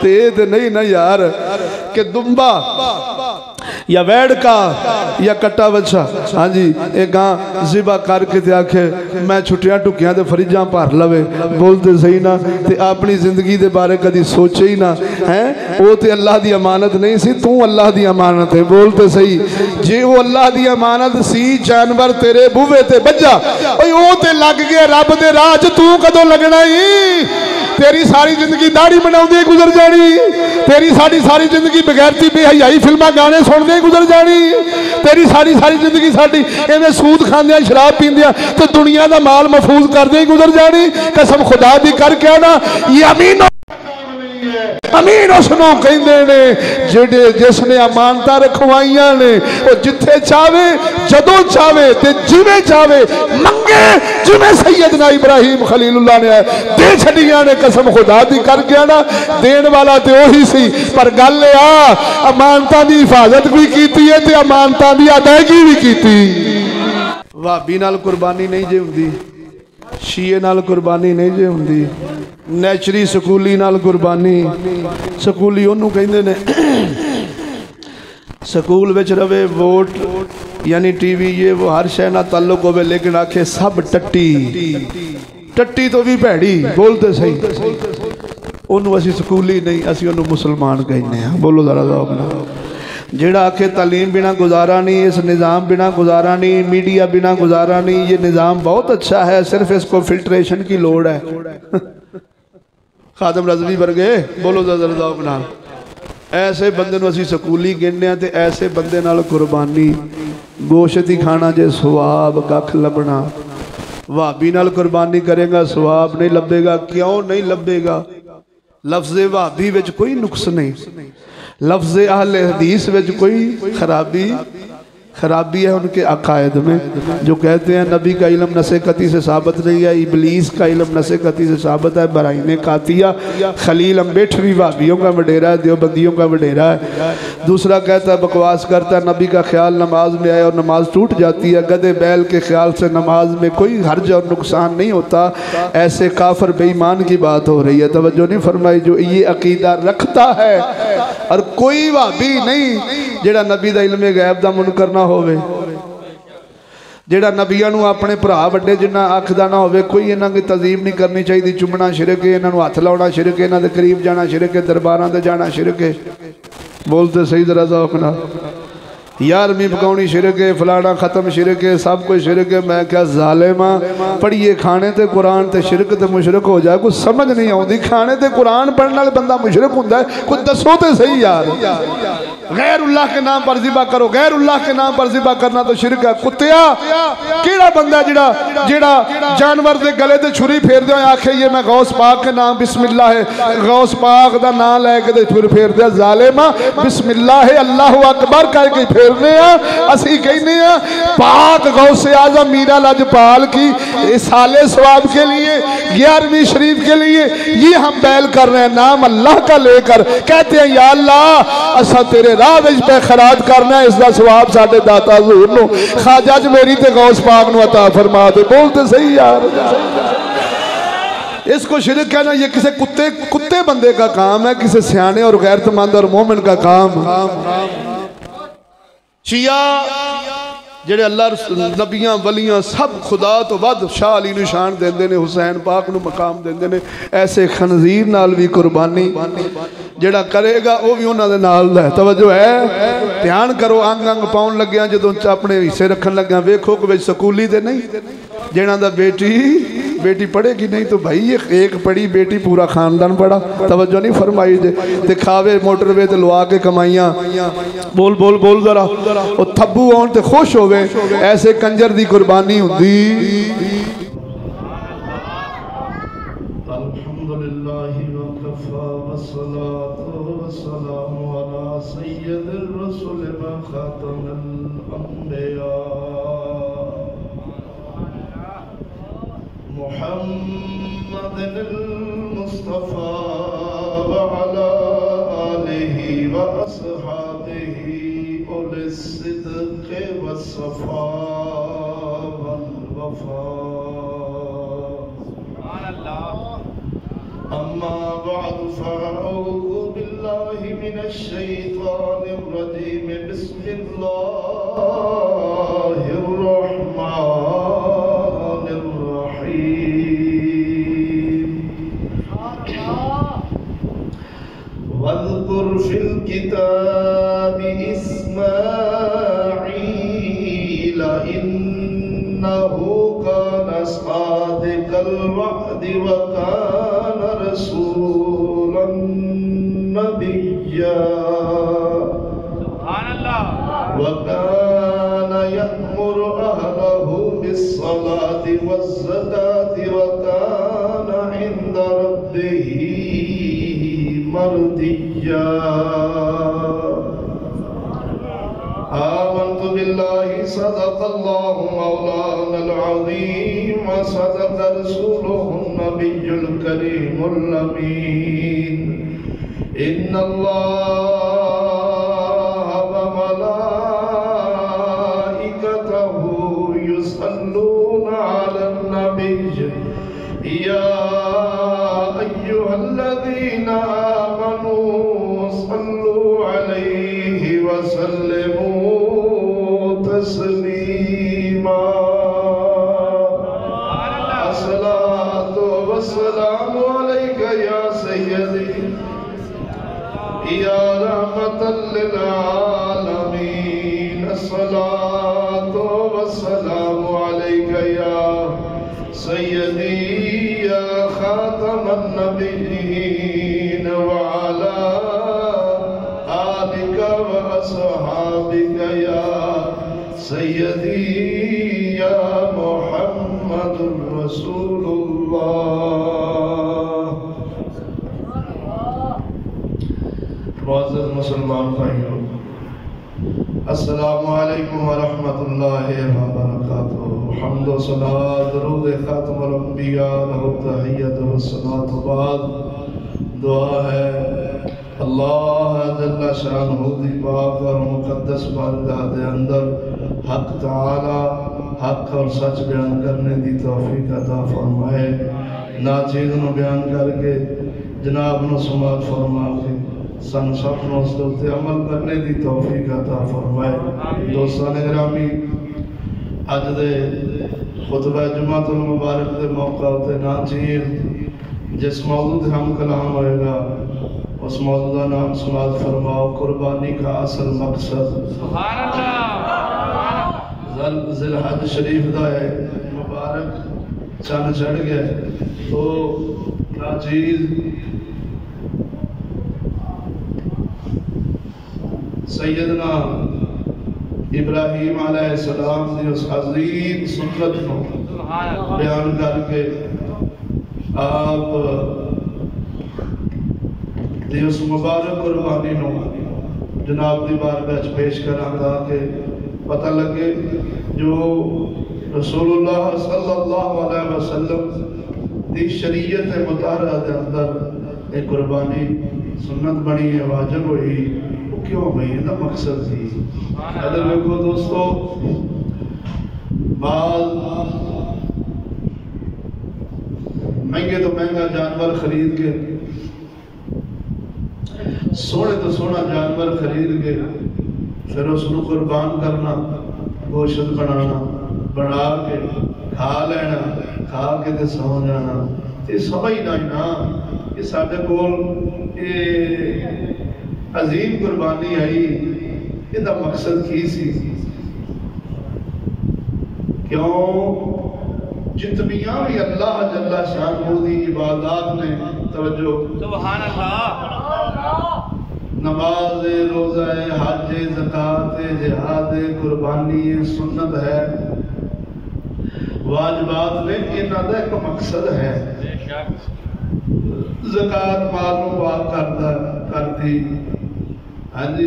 تے تے نہیں نا یار کہ دمبا یا ویڑ کا یا کٹا بچہ ہاں جی ایک گاں ذبح کر کے تے آکھے میں چھٹیاں ٹکیاں تے فریجاں پار لوے بولتے صحیح نا تے اپنی زندگی دے بارے کدی سوچے ہی نا وہ تے اللہ دی امانت نہیں سی تو اللہ دی امانت ہے بولتے صحیح جے وہ اللہ دی امانت سی جانور تیرے بوے تے بجا وہ تے لگ گیا رب دے راج تو کدو لگنا ہی تیری ساری زندگی داڑھی بناؤ دے گزر جانی تیری ساری زندگی بغیرتی بے حیائی فلمہ گانے سن دے گزر جانی تیری ساری زندگی ساڑی ایویں سود کھاندیاں شراب پیندیاں تو دنیا دا مال محفوظ کر دے گزر جانی قسم خدا دی کر کے نا یہ امین اس نو کہندے نے جس نے امانتاں رکھوائیاں نے وہ جتھے چاہے جدوں چاہے تے جویں چاہے منگے جویں سیدنا ابراہیم خلیل اللہ نے دے چھڈیاں نے قسم خدا دی کر کے نا دین والا تے وہی سی پر گل امانتاں دی حفاظت بھی کیتی ہے تے امانتاں دی ادائیگی بھی کیتی وہابی نال قربانی نہیں جے ہوندی شیعہ نال قربانی نہیں جے ہوندی نیچری سکولی نال قربانی سکولی انہوں کہندے نے سکول وچ روے ووٹ یعنی ٹی وی یہ وہ ہر شے نہ تعلق ہوئے لیکن آکھے سب ٹٹی تو بھی بھیڑی بولتے صحیح انہوں اسی سکولی نہیں اسی انہوں مسلمان کہنے ہیں بولو ذرا ذوق نہ جیڑا آکھے تعلیم بنا گزارا نہیں اس نظام بنا گزارا نہیں میڈیا بنا گزارا نہیں یہ نظام بہت اچھا ہے صرف اس کو فلٹریشن کی لوڑ ہے خادم رضوی برگے بولو ذرا ذوق نہ ایسے بندے نو اسی سکولی گننے ہیں تے ایسے بندے نال قربانی گوشت ہی کھانا جے ثواب ککھ لبنا وہابی نال قربانی کرے گا ثواب نہیں لبے گا کیوں نہیں لبے گا لفظ وہابی وچ کوئی نقص نہیں لفظ اہل حدیث وچ کوئی خرابی ہے ان کے عقائد میں جو کہتے ہیں نبی کا علم نسے قطعی سے ثابت نہیں ہے ابلیس کا علم نسے قطعی سے ثابت ہے برائن قاطیہ خلیل امبیٹھوی وہابیوں کا وڈیرا ہے دیوبندیوں کا وڈیرا ہے دوسرا کہتا ہے بکواس کرتا ہے نبی کا خیال نماز میں آئے اور نماز ٹوٹ جاتی ہے گدے بیل کے خیال سے نماز میں کوئی حرج اور نقصان نہیں ہوتا ایسے کافر بے ایمان کی بات ہو رہی ہے توجہ نہیں فرمائی جو یہ عقیدہ رکھتا ہے اور کوئی وہابی نہیں جیڑا نبی دا علم غیب دا منکر نہ ہوئے جیڑا نبیانو اپنے پرا بڑے جنہ آکھدہ نہ ہوئے کوئی انہاں کی تظیم نہیں کرنی چاہیے دی چمنا شرک ہے انہاں نو ہاتھ لاؤنا شرک ہے انہاں دے قریب جانا شرک ہے درباران دے جانا شرک ہے بولتے صحیح ذرا ذوقنا یارمی پکاؤنی شرک ہے فلانا ختم شرک ہے سب کوئی شرک ہے میں کیا ظالمہ پڑھئے کھانے تے قرآن تے شرک تے مشرک ہو جائے کوئی سمجھ نہیں آؤں دی کھانے تے قرآن پڑھنا لے بندہ مشرک ہوندہ ہے کوئی دسو تے صحیح یار غیر اللہ کے نام پر ذبح کرو غیر اللہ کے نام پر ذبح کرنا تو شرک ہے کتیا کیڑا بندہ جڑا جانور دے گلے تے چھری پھیر دے آکھے یہ میں غوث پاک کے نام بسم اللہ ہے غوث پاک دا نام لے کے چھری پھیر دے ظالمہ بسم اللہ ہے اللہ اکبر کہے کہ پھیرنے ہیں اسی کہنے ہیں پاک غوث اعظم میرا لجپال کی اصال ثواب کے لیے 11ویں شریف کے لیے یہ ہم بیل کر رہے ہیں نام اللہ کا لے کر کہتے ہیں یا اللہ اسا تیرے راوج پہ خراج کرنا ہے اس دا ثواب ساڑھے داتا حضور نو خواجہ میری تے غوث پاک نو عطا فرما دے بولتے صحیح یار اس کو شرک کہنا یہ کسی کتے بندے کا کام ہے کسی سیانے اور غیرتمند اور مومن کا کام شیعہ جڑے اللہ نبیاں ولیاں سب خدا تو ود شاہ علی نشان دیندے نے حسین پاک نو مقام دیندے نے ایسے خنزیر نال بھی قربانی جڑا کرے گا وہ بھی انہوں نے نال ہے توجہ ہے دھیان کرو آنگ آنگ پاؤن لگیاں جدوں اپنے حصے رکھن لگیاں ویکھو کہ سکولی دے نہیں جنہاں دا بیٹی پڑھے گی نہیں تو بھائی ایک پڑھی بیٹی پورا خاندان پڑھا توجہ نہیں فرمائی دے تے کھاوے موٹر وے تے لوا کے کمائیاں بول ذرا وہ تھبو آن تے خوش ہوئے ایسے کنجر دی قربانی ہوندی الحمدللہ وکفا والصلاة والسلام علی سید الرسول و خاتم الانبیاء محمد المصطفى وعلى آله وأصحابه أولي الصدق والصفاء والوفاء أما بعد فأعوذ من الشيطان الرجيم بسم الله الرحمن الرحيم واذكر في الكتاب إسماعيل إنه كان صادق الوعد وكان رسولا نبيا سبحان الله وكان يأمر أهله بالصلاة والزكاة وكان عند ربه مرضيا آمنت بالله صدق الله مولانا العظيم وصدق رسوله النبي الكريم الأمين إن الله وملائكته يصلون على النبي يا أيها الذين آمنوا صلوا عليه وسلموا تسليما الصلاة والسلام عليك يا سيدي يا رحمة للعالمين الصلاة والسلام عليك يا سيدي يا خاتم النبيين وعلى آلك وأصحابك يا سيدي يا محمد رسول الله معزز مسلمان بھائیوں السلام علیکم ورحمۃ اللہ وبرکاتہ حمد و صلاۃ درود خاتم الانبیاء لہ التحیۃ والصلاۃ بعد دعا ہے اللہ جل شانہ دی پاک اور مقدس بارگاہ دے اندر حق تعالی حق اور سچ بیان کرنے دی توفیق عطا فرمائے ناچیز نو بیان کر کے جناب نو سماعت فرما کے سن سب نو اس تے عمل کرنے دی توفیق عطا فرمائے دوستان گرامی اج دے خطبہ جمعۃ المبارک دے موقع تے ناچیز جس موضوع تے ہم کلام ہوئے گا اس موضوع کا نام سماعت فرماؤ قربانی کا اصل مقصد سبحان اللہ ذی الحج شریف دا ہے مبارک چند چڑھ گئے تو ناچیز سیدنا ابراہیم علیہ السلام دی اس عظیم سنت کو بیان کر کے آپ دی اس مبارک قربانی نو جناب دی بارگاہ پیش کراں تاکہ پتہ لگے جو رسول اللہ صلی اللہ علیہ وسلم دی شریعت مطہرہ دے اندر ایک قربانی سنت بنی ہے واجب ہوئی کیوں بھئی یہ مقصد تھی ادھر دیکھو دوستو بعض مہنگے تو مہنگا جانور خرید کے سونے تو سونا جانور خرید کے پھر اس کو قربان کرنا گوشت بنانا بنا کے کھا لینا کھا کے تے سو جانا تے سمجھ نہ کہ ساڈے کول عظیم قربانی آئی یہ دا مقصد کی سی کیوں جتنیاں بھی اللہ جل شانہ دی عبادات نے توجہ سبحان اللہ نماز روزہ حج زکوٰۃ جہاد قربانی سنت ہے واجبات نے انہاں دا ایک مقصد ہے زکوٰۃ مال نو پاک کرتی ہاں جی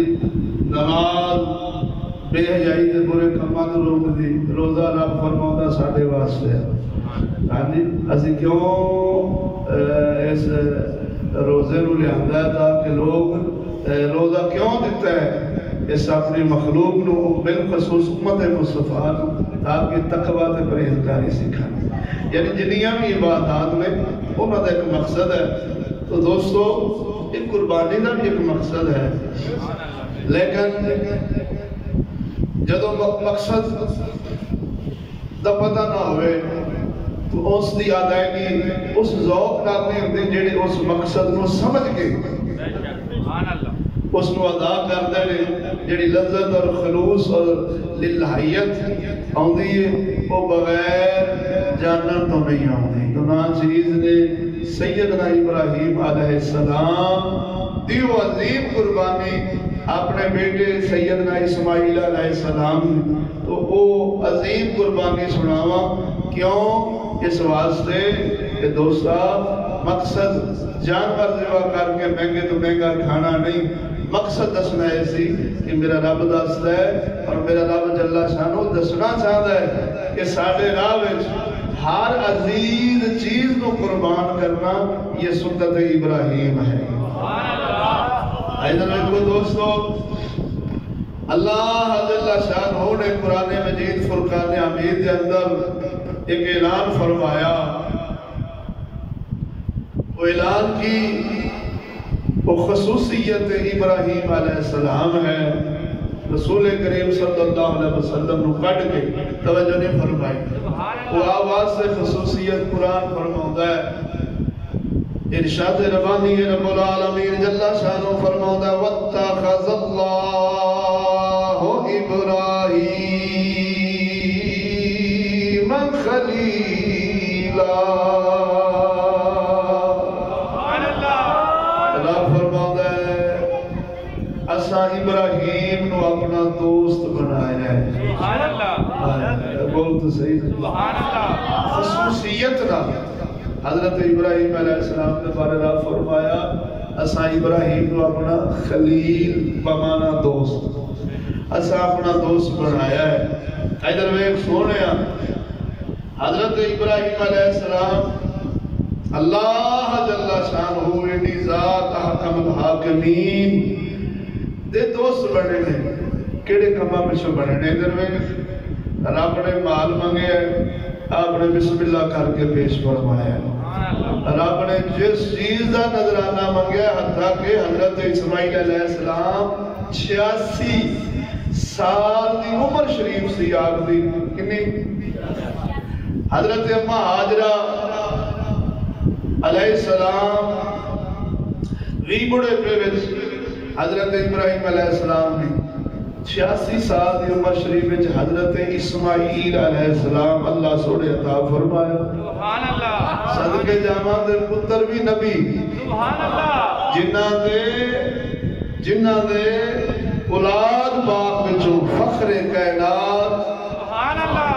نماز بے حیائی تے برے کماں تو روک دی روزہ رب فرماوندا ساڈے واسطے ہاں جی اسی کیوں اس روزے نو لیندا ہے تاکہ لوگ روزہ کیوں دیتا ہے اس اپنی مخلوق نو بالخصوص امت مصطفیٰ نو تاکہ تقوی تے پرہیزگاری سکھائیں یعنی جنیاں بھی عبادات میں انہاں دا ایک مقصد ہے تو دوستو ایک قربانی کا بھی ایک مقصد ہے، لیکن جدو مقصد دا پتہ نہ ہوئے تو اس دی ادائیگی اس ذوق نال نہیں ہوندی جڑے اس مقصد نو سمجھ کے اس نو ادا کردے نے، جڑی لذت اور خلوص اور للہیت آندی ہے وہ بغیر جانن تو نہیں آندی۔ تو نا چیز نے سیدنا ابراہیم علیہ السلام دیو عظیم قربانی اپنے بیٹے سیدنا اسماعیل علیہ السلام تو وہ عظیم قربانی سناوا کیوں؟ اس واسطے کہ دوستا مقصد جانور ذبح کر کے مہنگے تو مہنگا کھانا نہیں، مقصد دسنا ایسی کہ میرا رب دستا ہے اور میرا رب جل شانہ دسنا چاہتا ہے کہ ساڑھے راہ وچ ہر عزیز چیز کو قربان کرنا یہ سنت ابراہیم ہے۔ ایدن ایک دوستو اللہ جل شانہ نے قرآن مجید فرقان حمید کے اندر ایک اعلان فرمایا، وہ اعلان کی وہ خصوصیت ابراہیم علیہ السلام ہے، رسول کریم صلی اللہ علیہ وسلم نے کٹ کے توجہ نہیں فرمائی، وہ آواز سے خصوصیت قرآن فرماؤں ہے، ارشاد ربانی رب العالمین جل شانہ فرماؤں ہے وَاتَّخَذَ اللَّهُ إِبْرَاهِيمَ خَلِيلًا۔ اللہ فرماؤں ہے اسا ابراہیم نو اپنا دوست بنایا ہے، سبحان اللہ، بول تو صحیح، سبحان اللہ، خصوصیت نہ حضرت ابراہیم علیہ السلام نے بارے رہا فرمایا اسا ابراہیم نو اپنا خلیل بمانا دوست، اسا اپنا دوست بنایا ہے۔ ادھر میں ایک سونے حضرت ابراہیم علیہ السلام اللہ جل شانہ انہی ذات حکم الحاکمین دے دوست بڑھے نے، کیڑے کمہ پچھو بڑھے نے؟ ادھر میں رب نے مال مانگے ہیں، آپ نے بسم اللہ کر کے پیش فرمایا ہے، رب نے جس چیز کا نظرانہ مانگیا حتیٰ کہ حضرت اسماعیل علیہ السلام 86 سال دی عمر شریف سی آپ دی، کنی؟ حضرت اماں حاجرہ علیہ السلام وی بڑے پیوچ حضرت ابراہیم علیہ السلام نے 86 سال دی عمر شریف وچ حضرت اسماعیل علیہ السلام اللہ سوڑے عطا فرمایا، سبحان اللہ، صدقے جامع دے پتر بھی نبی، سبحان اللہ، جنہ دے اولاد باپ وچوں فخر کائنات، سبحان اللہ،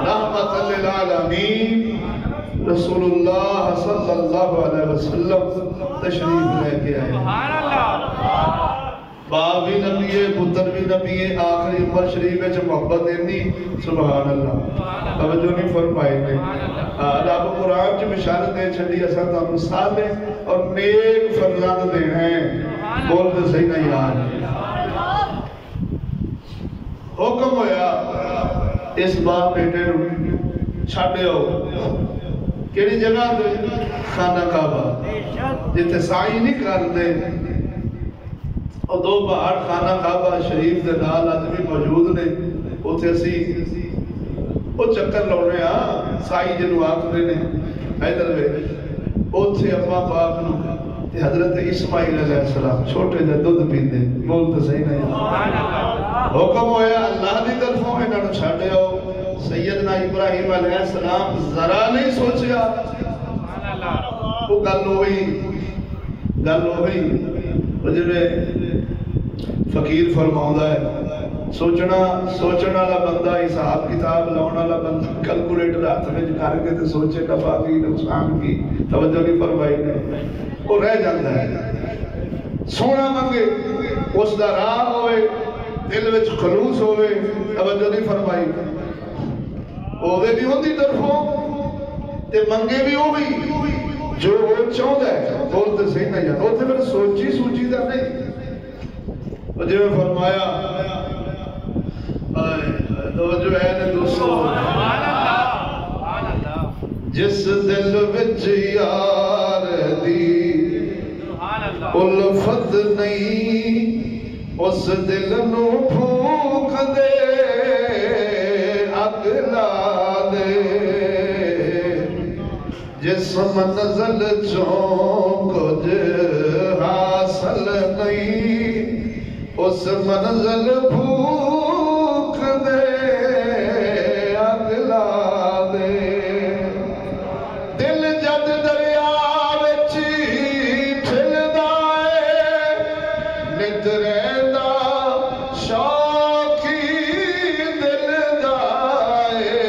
رحمت للعالمین رسول اللہ صلی اللہ علیہ وسلم تشریف لے کے آئے، سبحان اللہ، باپ بھی نبی ہے، پتر بھی نبی ہے، آخری عمر شریف ہے جو محبت دینی، سبحان اللہ، توجہ نہیں فرمائی نے۔ رب قرآن جو بشارت دے چھڑی ایسا تم صالح اور نیک فرزند دے ہیں، بول دے صحیح نہیں یاد۔ حکم ہویا اس باپ بیٹے چھاڑے ہو کیڑی جگہ دے؟ خانہ کعبہ، جتے سائی نہیں کر دے اور دو پہاڑ خانہ کعبہ شریف دے نال آدمی موجود نے، اوتھے اسی وہ چکر لونے سائی جنو آکھنے نے حیدر وے اوتھے اپا پاک نو حضرت اسماعیل علیہ السلام چھوٹے جا دودھ پیندے، بول تو صحیح نہیں، حکم ہویا اللہ دی طرفوں انہوں چھاڑے ہو، سیدنا ابراہیم علیہ السلام ذرا نہیں سوچیا، وہ گل ہوئی وہ جنہیں فقیر فرماؤں ہے سوچنا والا بندہ حساب کتاب لاؤن والا بندہ کلکولیٹر ہاتھ میں کر کے تو سوچے نفع کی نقصان کی توجہ نہیں فرمائی نے، وہ رہ جاتا ہے۔ سونا منگے اس دا راہ ہوئے، دل وچ خلوص ہوئے، توجہ نہیں فرمائی، ہوئے بھی ہوندی طرفوں تے منگے بھی ہوئی جو وہ چاہتا ہے، بولتے صحیح نہیں جاتا، وہ تے پھر سوچی دا نہیں۔ اور جو فرمایا توجہ ہے نے دوستو، جس دل وچ یار دی الفت نہیں اس دل نو پھوک دے اگ لا دے جس منزل چوں کچھ حاصل نہیں اس منزل بھوک دے اگ لا دے دل جد دریا وچ ٹھلدا اے نت رہندا شوقی دل دا اے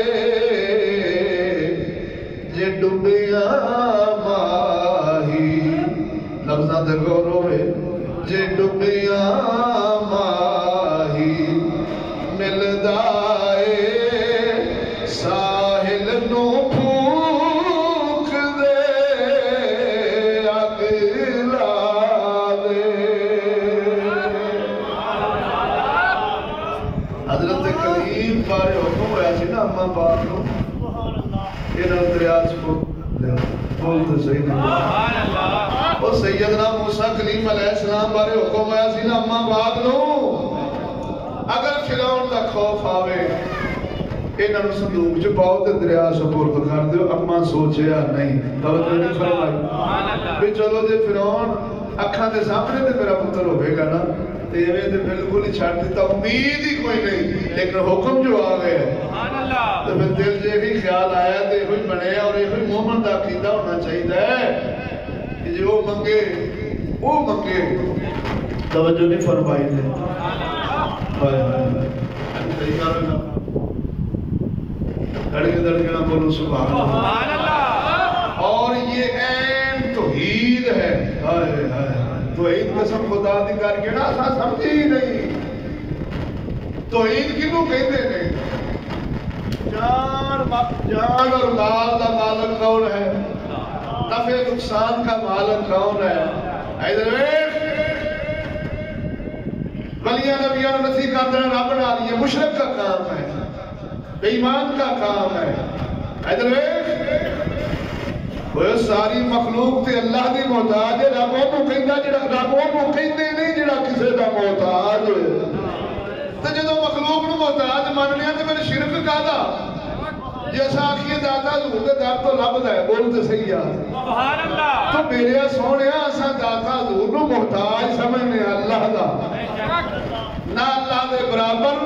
جے ڈبیا ماہی لفظاں تے غور ہوئے جے ڈبیا ماہی ملدا اے ساحل نو پھوک دے اگ لا دے حضرت کلیم بارے حکم ہویا سی نا اماں باپ نو انہاں دریا چ بولتے صحیح نہیں اور سیدنا موسیٰ کلیم علیہ السلام بارے حکم ہویا سی نا اماں باپ نو اگر فرعون دا خوف آوے انہاں نو صندوق چ پاؤ تے دریا سپرد کر دیو اماں سوچیا نہیں توجہ نہیں فرمائی بھی چلو جے فرعون اکھاں دے سامنے تے میرا پتر ہوے گا نا تے ایویں تے بالکل ہی چھڈ دیتا امید ہی کوئی نہیں لیکن حکم جو آ گیا سبحان اللہ تے پھر دل جے بھی خیال آیا تے کوئی بنے اور یہ کوئی مومن دا عقیدہ ہونا چاہیے کہ جو منگے توجہ نہیں فرمائی دے دڑکنا بولو سبحان اللہ اور یہ عین توحید ہے توحید قسم خدا دی کر کے نا اساں سمجھی ہی نہیں توحید کینوں کہندے نے جان اور مال دا مالک کون ہے نفع نقصان کا مالک کون ہے ادھر ولیاں نبیاں نصیحت کرتے ہیں رب نال یہ مشرک کا کام ہے بے ایمان کا کام ہے ادھر وہ ساری مخلوق تے اللہ دی محتاج ہے رب اونوں کہندا جڑا رب اونوں کہندے نہیں جڑا کسے دا محتاج تے جدوں مخلوق نو محتاج من لیا تے پھر شرک کادا جیسا آخیے داتا حضور دے در تو لبدا ہے بولتے صحیح ہے سبحان اللہ تو میرے سونیا اساں داتا حضور نو محتاج سمجھنے اللہ دا نہ اللہ دے برابر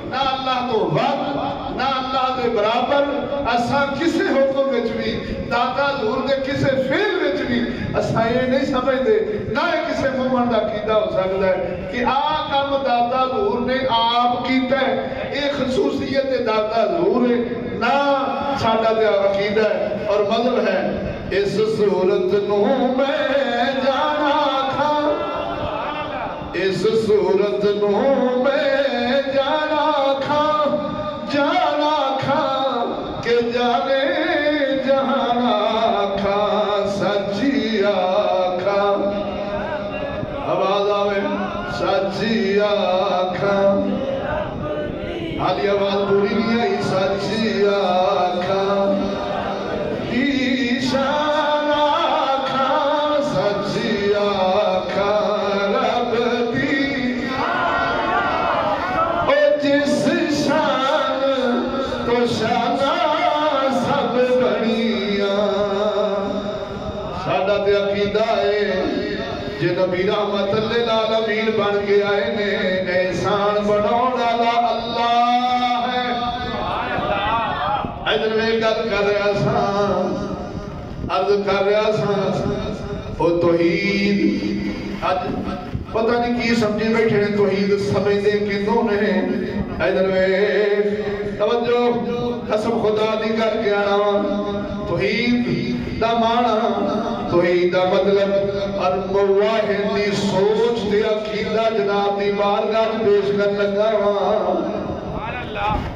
نہ اللہ تو وقت نہ اللہ دے برابر اساں کسے حکم وچ بھی داتا حضور دے کسے فعل وچ بھی اساں یہ نہیں سمجھدے نہ کسے مومن دا عقیدہ ہو سکتا ہے کہ آ کام داتا حضور نے آپ کیتا ہے یہ خصوصیت داتا حضور ہے نہ ساڈا تے عقیدہ ہے اور مذہب ہے اس صورت نو میں جانا کھا اس صورت نو میں جانا کھا کہ جانے جہانا کھا سچی آکھا آواز آوے سچی آکھا حالی آواز پوری نہیں آئی سچی آکھا ایشان آکھا سچی آکھا رب دی او جس شان تو شانہ سب بڑیاں سادہ تے عقیدہ ہے جے نبی رحمت للعالمین بن کے آئے نے احسان بناؤں اللہ ہے ادھر میں گل کر رہا سا عرض کر رہا سا او توحید آج پتہ نہیں کی سمجھے بیٹھے ہیں توحید سمجھے کتوں نے ادھر میں توجہ قسم خدا دی کر کے آنا توحید دا مانا توحید دا مطلب اور مواحد دی سوچ دے عقیدہ جناب دی بارگاہ پیش کر لگا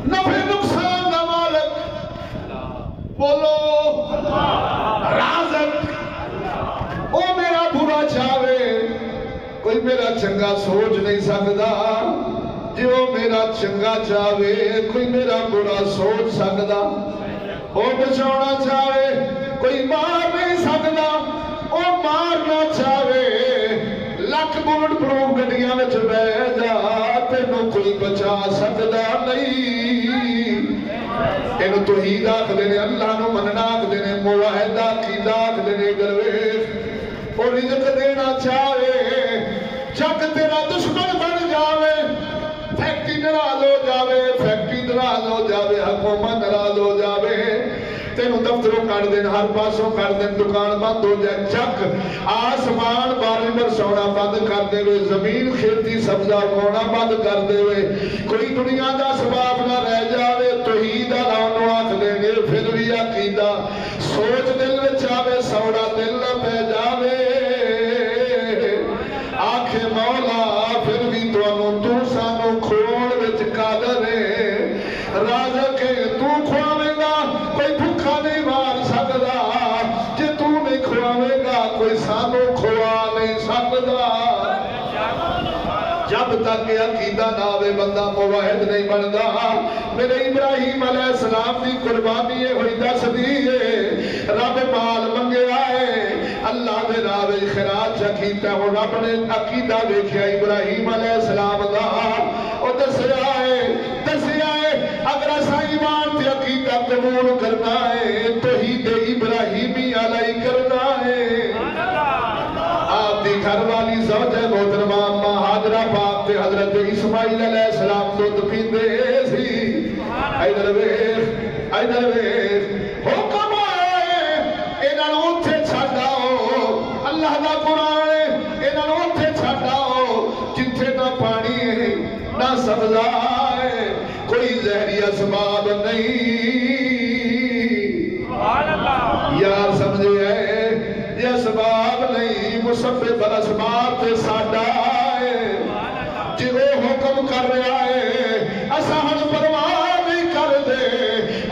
نفع نقصان دا مالک بولو رازق او میرا برا چاہے کوئی میرا چنگا سوچ نہیں سکتا جو میرا چنگا چاہے کوئی میرا برا سوچ سکتا وہ بچانا چاہے کوئی مار نہیں سکتا وہ مارنا چاہے بولٹ پروف گڈیاں وچ بیٹھ جا تینوں کوئی بچا سکدا نہیں اینو توحید آکھدے نے اللہ نو مننا آکھدے نے موحد عقیدہ آکھدے نے درویش او رزق دینا چاہے جگ تیرا دشمن بن جاوے فیکٹری ناراض ہو جاوے فیکٹری ناراض ہو جاوے حکومت ناراض ہو جاوے تینوں دفتروں کر دین ہر پاسوں کر دین دکان بند ہو جائے چک آسمان بارش برسونا بند کر دے وے زمین کھیتی سبزہ اگانا بند کر دے وے کوئی دنیا دا سباب نہ رہ جاوے توحید آنو آکھ دینے پھر بھی عقیدہ سوچ دل چاوے سوڑا دل نہ پہ جاوے آنکھیں مولا پھر بھی تو انو تو سانو کھوڑ وچ قادرے رازق تو کھواوے گا کوئی بھوکا نہیں مار سکدا جے تو نہیں کھواوے گا کوئی سانو کھوا نہیں سکدا جب تک یہ عقیدہ نہ ہوئے بندہ موحد نہیں بندا میرے ابراہیم علیہ السلام دی قربانی ہوئی دس دیئے رب مال منگے آئے اللہ دے راوے خیرات چکیتا ہو رب نے عقیدہ دیکھیا ابراہیم علیہ السلام دا اور دسے آئے اگر ایسا ایمان تے عقیدہ قبول کرنا ہے توحید ابراہیمی علیہ کرنا ہے آپ دی گھر والی زوجہ محترمہ اما حاجرہ پاک تے حضرت اسماعیل علیہ السلام دودھ پیندے سی ایدر ویخ حکم آئے انہاں نوں اوتھے چھڈاؤ اللہ دا قرآن ہے انہاں نوں اوتھے چھڈاؤ جتھے نہ پانی ہے نہ سبزہ ہے کوئی زہری اسباب نہیں یار سمجھے ہے یہ اسباب نہیں مسبب الاسباب تے ساڈا ہے جی وہ حکم کر رہا ہے اسا ہن پرواہ نہیں کر دے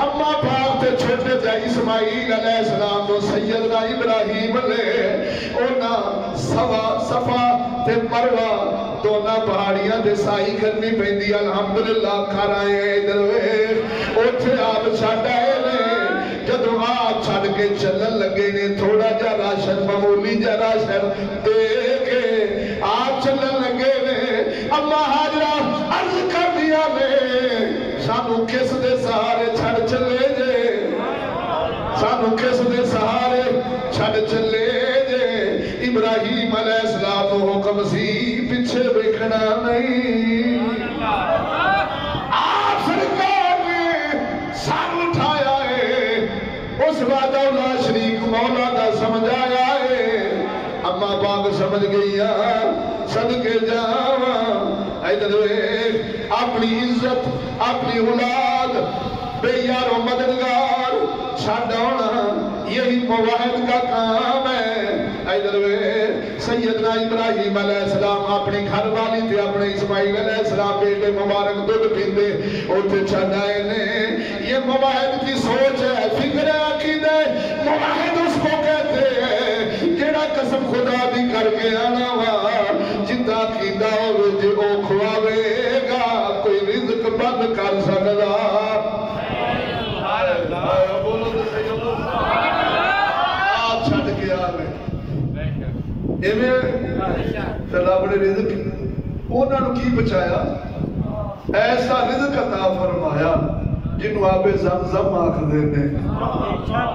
اما پاک تے چھوٹے جا اسماعیل علیہ السلام تو سیدنا ابراہیم لے اونا صفا تے مروہ دونا پہاڑیاں دے سائی کرنی پہندی الحمدللہ کھارائیں ادھر ویخ اوٹھے آپ چھاڑائے لے جدو آپ چھاڑ کے چلن لگے نے تھوڑا جا راشن معمولی جا راشن دے کے آپ چلن لگے نے اما حاجرہ عرض کر دیا نے سانو کس دے سہارے چھڑ چلے جے سانو کس دے سہارے چھڑ چلے جے ابراہیم علیہ السلام کو حکم سی پیچھے بیکھنا نہیں آپ سرکار نے سر اٹھایا ہے اس وعدہ اللہ شریک مولا کا سمجھایا ہے اما پاک سمجھ گئی صدقے جاواں ادھر اپنی عزت اپنی اولاد بے یار و مددگار چھاڑنا یہی موحد کا کام ہے ادھر سیدنا ابراہیم علیہ السلام اپنی گھر والی تھے اپنے اسماعیل علیہ السلام بیٹے مبارک دودھ پیندے اوتھے چھڑائے نے یہ موحد کی سوچ ہے فکر ہے عقیدہ موحد اس کو کہتے ہیں جیڑا قسم خدا دی کر کے آنا وا جتا عقیدہ ہوئے جو او کھواوے گا کوئی رزق بند کر سکدا بولو تو صحیح آپ چھڑ کے آگئے ایمیں رب نے رزق انہوں نے کی بچایا ایسا رزق عطا فرمایا جنہوں آپ زمزم آکھ دینے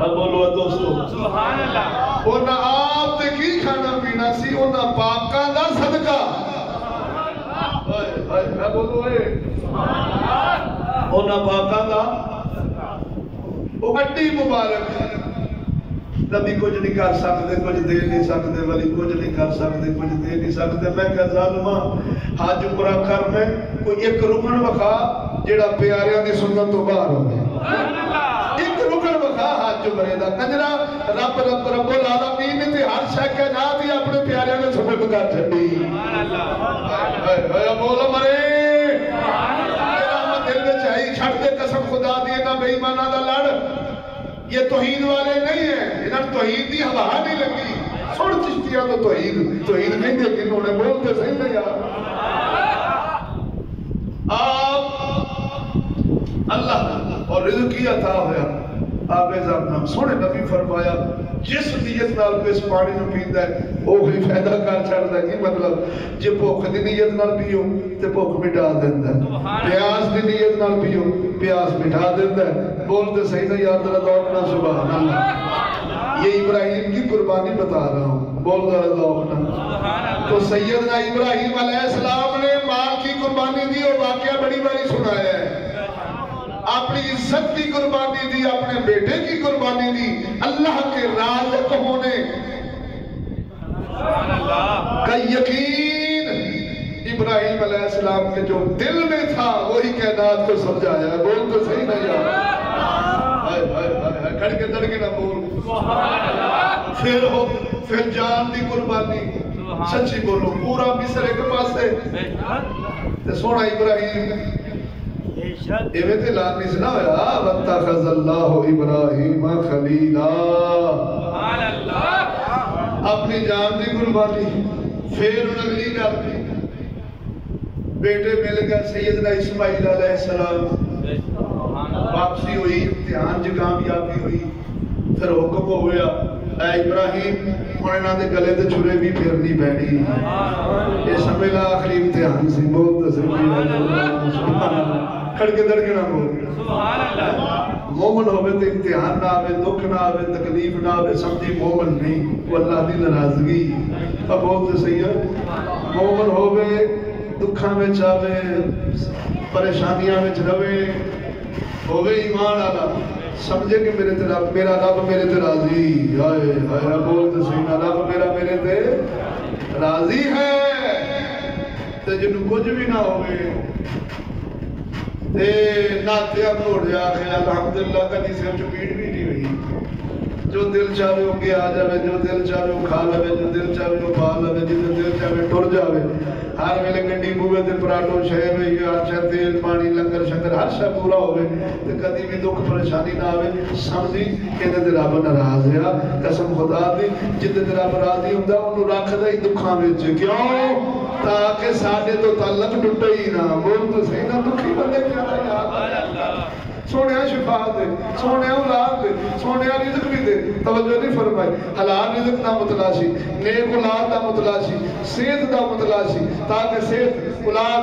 بولو دوستو سبحان اللہ انہوں آپ تے کی کھانا پینا سی انہوں پاکاں دا صدقہ بولو انہوں پاکاں دا وہ اڈی مبارک نبی کچھ نہیں کر سکتے کچھ دے نہیں سکتے ولی کچھ نہیں کر سکتے کچھ دے نہیں سکتے میں کہ ظالمہ حج عمرہ کر میں کوئی ایک رکن وکھا جیڑا پیاریاں دی سنت تو باہر ہو گئے ایک رکن وکھا حج عمرے دا کنجرا رب العالمین نے ہر شے کائنات ہی اپنے پیاریاں نے سبق کر چھڈی بولو مرے دل میں چاہیے چھڑ دے قسم خدا دی نہ بے ایمانہ دا لڑ یہ توحید والے نہیں ہیں انہوں توحید دی ہوا نہیں لگی سوڑ چشتیاں تو توحید نہیں دے کنہوں نے بولتے صحیح نہیں یار آپ اللہ اور رزقی عطا ہویا آپ زمزم سونے نبی فرمایا جس نیت نال کو اس پانی نو پیندا ہے وہی فائدہ کر چھڑدا کی مطلب جے بھوک دی نیت نال پیو تے بھوک مٹا دیندا ہے، پیاس دی نیت نال پیو پیاس مٹا دیندا ہے۔ بولتے صحیح نہ یاد ذرا دوڑنا سبحان اللہ۔ یہ ابراہیم کی قربانی بتا رہا ہوں، بول ذرا دوڑنا۔ تو سیدنا ابراہیم علیہ السلام نے مال کی قربانی دی اور واقعہ بڑی باری سنایا ہے، اپنی عزت کی قربانی دی، اپنے بیٹے کی قربانی دی، اللہ کے رازق ہونے کا یقین ابراہیم علیہ السلام کے جو دل میں تھا وہی کائنات کو سمجھایا ہے۔ بول تو صحیح نہیں یار، کھڑ کے دڑ کے نہ بول۔ پھر جان دی قربانی، سچی بولو، پورا مصر ایک پاس ہے سونا ابراہیم ایویں تے لانی سے نہ ہویا وَاتَّخَذَ اللَّهُ إِبْرَاهِيمَ خَلِيلًا، اپنی جان دی قربانی۔ پھر اگلی گل بیٹے مل گئے سیدنا اسماعیل علیہ السلام، واپسی ہوئی، امتحان جو کامیابی ہوئی، پھر حکم ہو گیا اے ابراہیم ہن انہاں دے گلے تے چھرے بھی پھرنی پینی، یہ سمیلا آخری امتحان سی۔ بول تے سبحان اللہ، کھڑ کے دڑ کے نہ بول سبحان اللہ۔ مومن ہوئے تو امتحان نہ آوے، دکھ نہ آوے، تکلیف نہ آوے، سمجھی مومن نہیں، وہ اللہ دی ناراضگی۔ اب بولتے صحیح ہے، مومن ہوئے دکھاں میں چاہوے، پریشانیاں میں چروے، ہوئے ایمان آلا، سمجھے کہ میرا رب میرے تے راضی، ہائے ہائے بولتے صحیح نہ، رب میرے تے راضی ہے، تے جنہوں کچھ بھی نہ ہوئے ناتیاں توڑ جا کہ الحمدللہ کدی سے چپیٹ بھی نہیں ہوئی، جو دل چاہے وہ کے آ جاوے، جو دل چاہے وہ کھا لوے، جو دل چاہے وہ پا لوے، جو دل چاہے ٹر جاوے، ہر ویلے گنڈی بوے تے پراٹھو شے میں یا اچھا تیل پانی لنگر شنگر ہر شے پورا ہوئے تے کدی بھی دکھ پریشانی نہ آوے، سمجھی کہ تے رب ناراض ہے۔ قسم خدا دی جتے تے رب راضی ہوندا اونوں رکھدا ہی دکھاں وچ، کیوں؟ تاکہ ساڈے تو تعلق ٹوٹے ہی نہ۔ بول تو صحیح نہ، دکھی بندے کیا یاد سونیا شفا دے، سونیا اولاد دے، سونیا رزق بھی دے، توجہ نہیں فرمائی، حلال رزق دا متلاشی، نیک اولاد دا متلاشی، صحت دا متلاشی، تاکہ صحت اولاد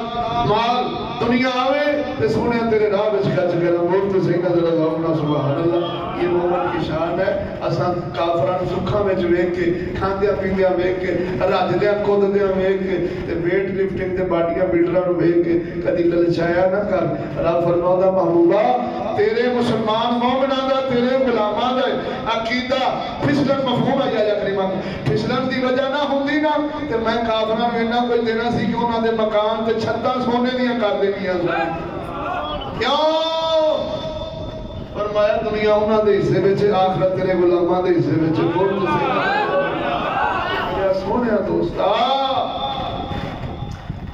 مال دنیا آوے تے سونیا تیرے راہ وچ کھچ کے نہ۔ بول تو صحیح نہ، ذرا غور سبحان اللہ۔ یہ مومن کی شان ہے، اساں کافراں سکھاں وچ ویکھ کے، کھاندیاں پیندیاں ویکھ کے، رجدیاں کوددیاں ویکھ کے تے ویٹ لفٹنگ تے باڈیاں بلڈراں نوں ویکھ کے کدی للچایا نہ کر۔ رب فرماؤندا محبوبا تیرے مسلمان مومناں دا، تیرے غلاماں دا عقیدہ پھسلن مفہوم ہے یا کریمہ پھسلن دی وجہ نہ ہوندی نا تے میں کافراں نوں اتنا کوئی دینا سی کہ انہاں دے مکان تے چھتاں سونے دیاں کر دینیاں سن۔ کیوں؟ فرمایا دنیا انہاں دے حصے وچ، آخرت تیرے غلاماں دے حصے وچ۔ بول تے صحیح میرا سونیا دوستا،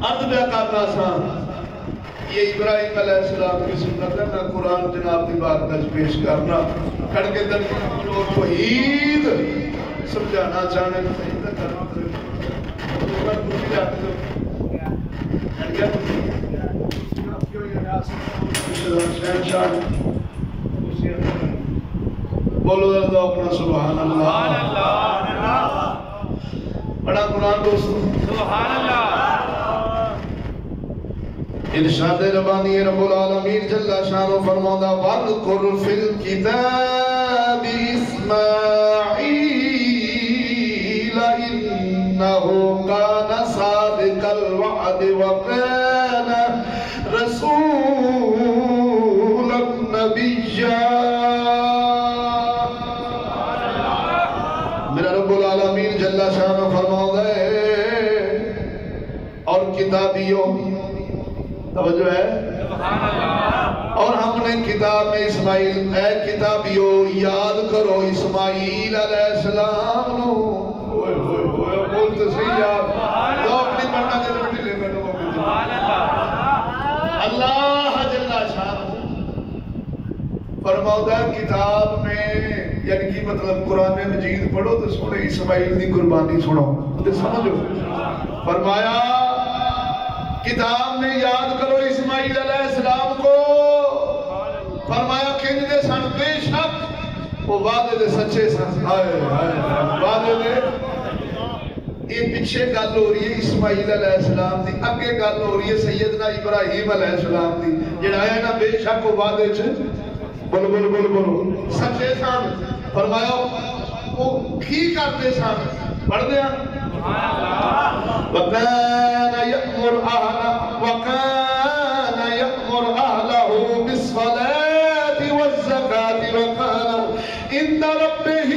عرض بیا کرنا سا یہ ابراہیم علیہ السلام کی سنت ہے، میں قرآن جناب دی بارگاہ پیش کرنا کھڑ کے در جو توحید سمجھانا چاہنے تو صحیح تک کرنا اوپر دوسری جاتے بولو درد اپنا سبحان اللہ، بڑا قرآن دوستو سبحان اللہ۔ ارشاد ربانی رب العالمین جل شانہ فرماتا وَاذْكُرْ فِي الْكِتَابِ إِسْمَاعِيلَ إِنَّهُ كَانَ صَادِقَ الْوَعْدِ وَكَانَ رَسُولًا نَبِيًّا۔ میرا رب العالمین جل شانہ فرماتا ہے اور کتابیوں توجہ ہے، اور ہم نے کتاب میں اسماعیل، اے کتابیوں یاد کرو اسماعیل علیہ السلام نو۔ ہوئے ہوئے ہوئے بولتے صحیح یاد جو اپنی مرنا کے دمٹی لے بیٹھو اللہ جل شانہ فرماتا ہے کتاب میں، یعنی کہ مطلب قرآن مجید پڑھو تو سنے اسماعیل دی قربانی سنو تو سمجھو۔ فرمایا کتاب میں یاد کرو اسماعیل علیہ السلام کو، فرمایا کنج دے سن بے شک وہ وعدے دے سچے سن، وعدے دے یہ پیچھے گل ہو رہی ہے اسماعیل علیہ السلام دی، اگے گل ہو رہی ہے سیدنا ابراہیم علیہ السلام دی، جڑا ہے نا بے شک وہ وعدے بولو سچے سن. فرمایا وہ کی کرتے سن، پڑھ دیا وَكَانَ يَأْمُرُ أَهْلَهُ بِالصَّلَاةِ وَالزَّكَاةِ وَكَانَ عِندَ رَبِّهِ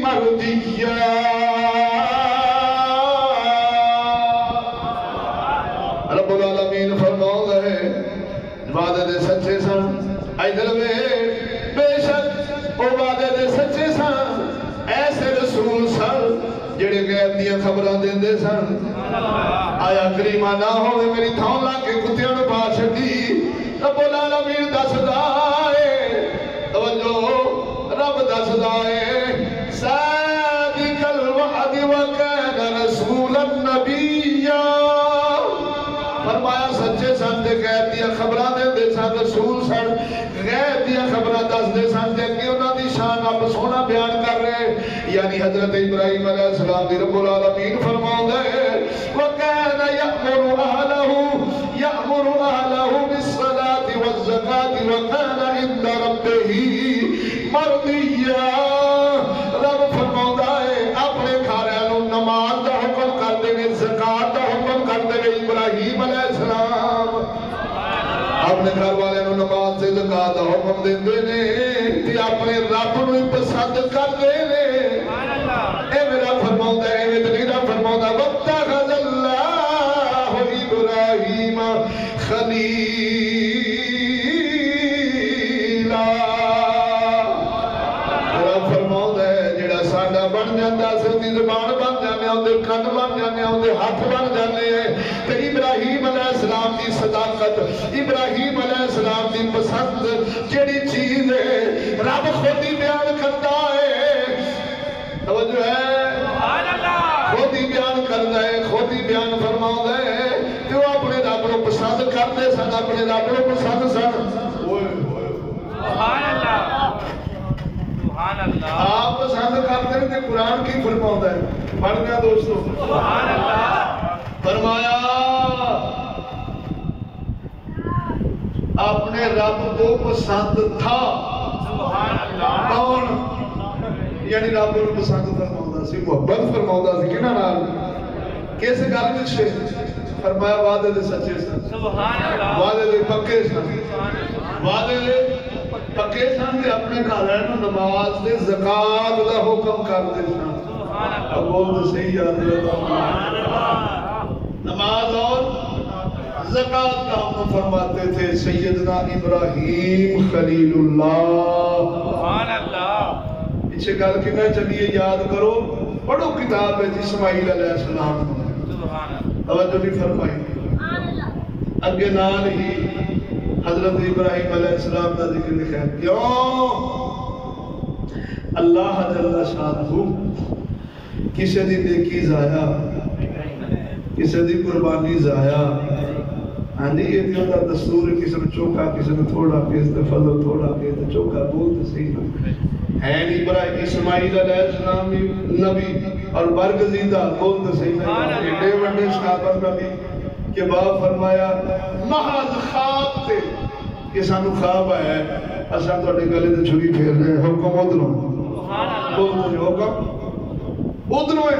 مَرْضِيًّا. رب العالمین فرماؤں ہے وعدے دے سچے سن. ادھر بے شک وہ وعدے دے سچے سن، ایسے رسول سن جڑے غیب دیاں خبراں دیندے سن. آیا کریمہ نہ ہوئے میری تھاؤں لا کے کتیاں نو پا چھڈی. رب العالمین دسدا ہے، توجہ رب دسدا ہے صادق الوعد وکان رسولا نبیا. فرمایا سچے سن تے غیب دیاں خبراں دیندے سن، رسول سن غیب دیاں خبراں دسدے سن تے اگے انہاں دی شان آپ سونا بیان کر رہے. یعنی حضرت ابراہیم علیہ السلام دی رب العالمین فرماؤندا ہے وَكَانَ يَأْمُرُ أَهْلَهُ بِالصَّلَاةِ وَالزَّكَاةِ وَكَانَ عِندَ رَبِّهِ مَرْضِيًّا. رب فرماؤندا ہے اپنے گھراں نوں نماز دا حکم کردے نے، زکات دا حکم کردے نے. ابراہیم علیہ السلام اپنے گھر والے نو نماز سے زکات دا حکم دیندے نے تے اپنے رب نو پسند کردے نے. اے میرا فرماؤندا ہے اے میرا فرماؤندا وَاتَّخَذَ اللَّهُ إِبْرَاهِيمَ خَلِيلًا. میرا فرماؤندا ہے جڑا ساڈا بن جاندا سی اودی زبان بن جاندے، اودے کن بن جاندے، اودے ہاتھ بن جاندے. تے ابراہیم علیہ السلام دی صداقت، ابراہیم علیہ السلام دی پسند جڑی چیز ہے رب خود ہی بیان کرتا ہے. توجہ ہے، خود ہی بیان کرتا ہے، خود ہی بیان فرماؤں ہے کہ وہ اپنے رب کو پسند کرتے سن، اپنے رب کو پسند سن. سبحان اللہ سبحان اللہ. آپ پسند کرتے ہیں کہ قرآن کی فرماؤں ہے. پڑھ گیا دوستو سبحان اللہ. فرمایا اپنے رب کو پسند تھا. سبحان اللہ. کون؟ یعنی رب کو پسند فرماؤں سی، محبت فرماؤں سی. کنا نال کس گل پیچھے؟ فرمایا وعدے دے سچے سن، سبحان اللہ. وعدے دے پکے سن، وعدے دے پکے سن تے اپنے گھر نوں نماز تے زکات دا حکم کردے سن. سبحان اللہ. اب بول تو صحیح یاد رہتا. نماز اور زکات کا حکم فرماتے تھے سیدنا ابراہیم خلیل اللہ. سبحان اللہ. پیچھے گل کنا چلیے یاد کرو، پڑھو کتاب ہے اسماعیل علیہ السلام. سبحان اللہ. توجہ نہیں فرمائی. اگے نال ہی حضرت ابراہیم علیہ السلام کا ذکر لکھا ہے. کیوں؟ اللہ جل شانہ کسی دی نیکی ضائع، کسی دی قربانی ضائع. ہاں جی یہ دیو دا دستور ہے، کسی نے چوکا، کسی نے تھوڑا، کسی نے فضل تھوڑا، کسی نے چوکا. بولتے صحیح ہے ابراہیم اسماعیل علیہ السلام نبی اور برگزیدہ. بولتے صحیح ہے. ایڈے وڈے صحابہ نبی کے بعد فرمایا محض خواب تھے کہ سانو خواب آیا ہے، اساں تواڈے گلے تے چھری پھیر رہے ہیں، حکم ادھروں. بولتے حکم ادھروں ہے،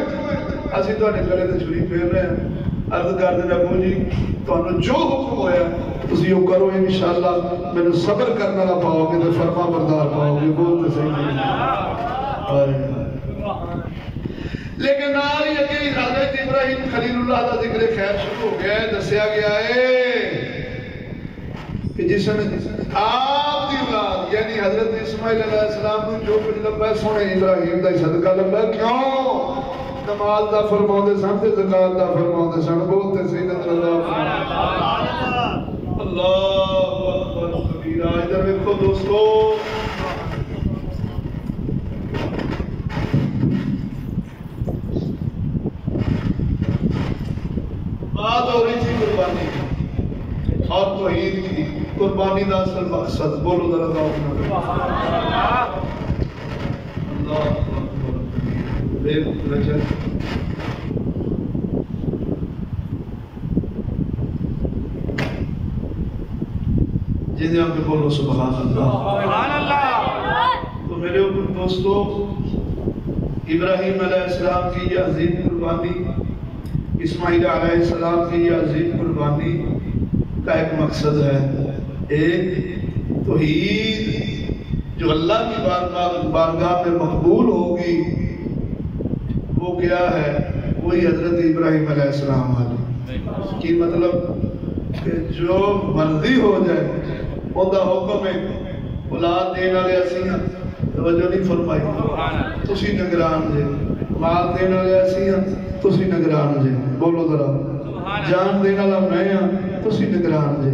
اسی تواڈے گلے تے چھری پھیر رہے ہیں. عرض کر دے ابو جی تانوں جو حکم ہویا تسی او کرو، انشاءاللہ میں صبر کرنا نہ پاؤ گے تے فرما بردار پاؤ گے. بولتے صحیح. لیکن نال ہی اگے حضرت ابراہیم خلیل اللہ کا ذکر خیر شروع ہو گیا ہے. دسیا گیا ہے کہ جس نے آپ دی اولاد یعنی حضرت اسماعیل علیہ السلام کو جو کچھ لبا ہے سونے ابراہیم دا صدقہ لبا ہے. کیوں؟ نماز دا فرماؤں سن تے زکات دا فرماؤں سن. بولتے سیدنا اللہ اللہ اکبر کبیرہ. ادھر دیکھو دوستو، بات ہو رہی تھی قربانی اور توحید کی. قربانی دا اصل مقصد بولو ذرا اللہ جنہیں آپ کے بولو سبحان اللہ۔ سبحان اللہ۔ تو میرے اوپر دوستو، ابراہیم علیہ السلام کی یہ عظیم قربانی، اسماعیل علیہ السلام کی یہ عظیم قربانی کا ایک مقصد ہے، ایک توحید جو اللہ کی بارگاہ میں مقبول ہوگی، وہ کیا ہے؟ وہی حضرت ابراہیم علیہ السلام والی کی مطلب کہ جو مرضی ہو جائے اُندا حکم ہے، اولاد دین والے اسی ہاں، توجہ نہیں فرمائی، تسی نگران جے، مال دین والے اسی ہاں، تسی نگران جے، بولو ذرا، جان دین والا میں ہاں، تسی نگران جے۔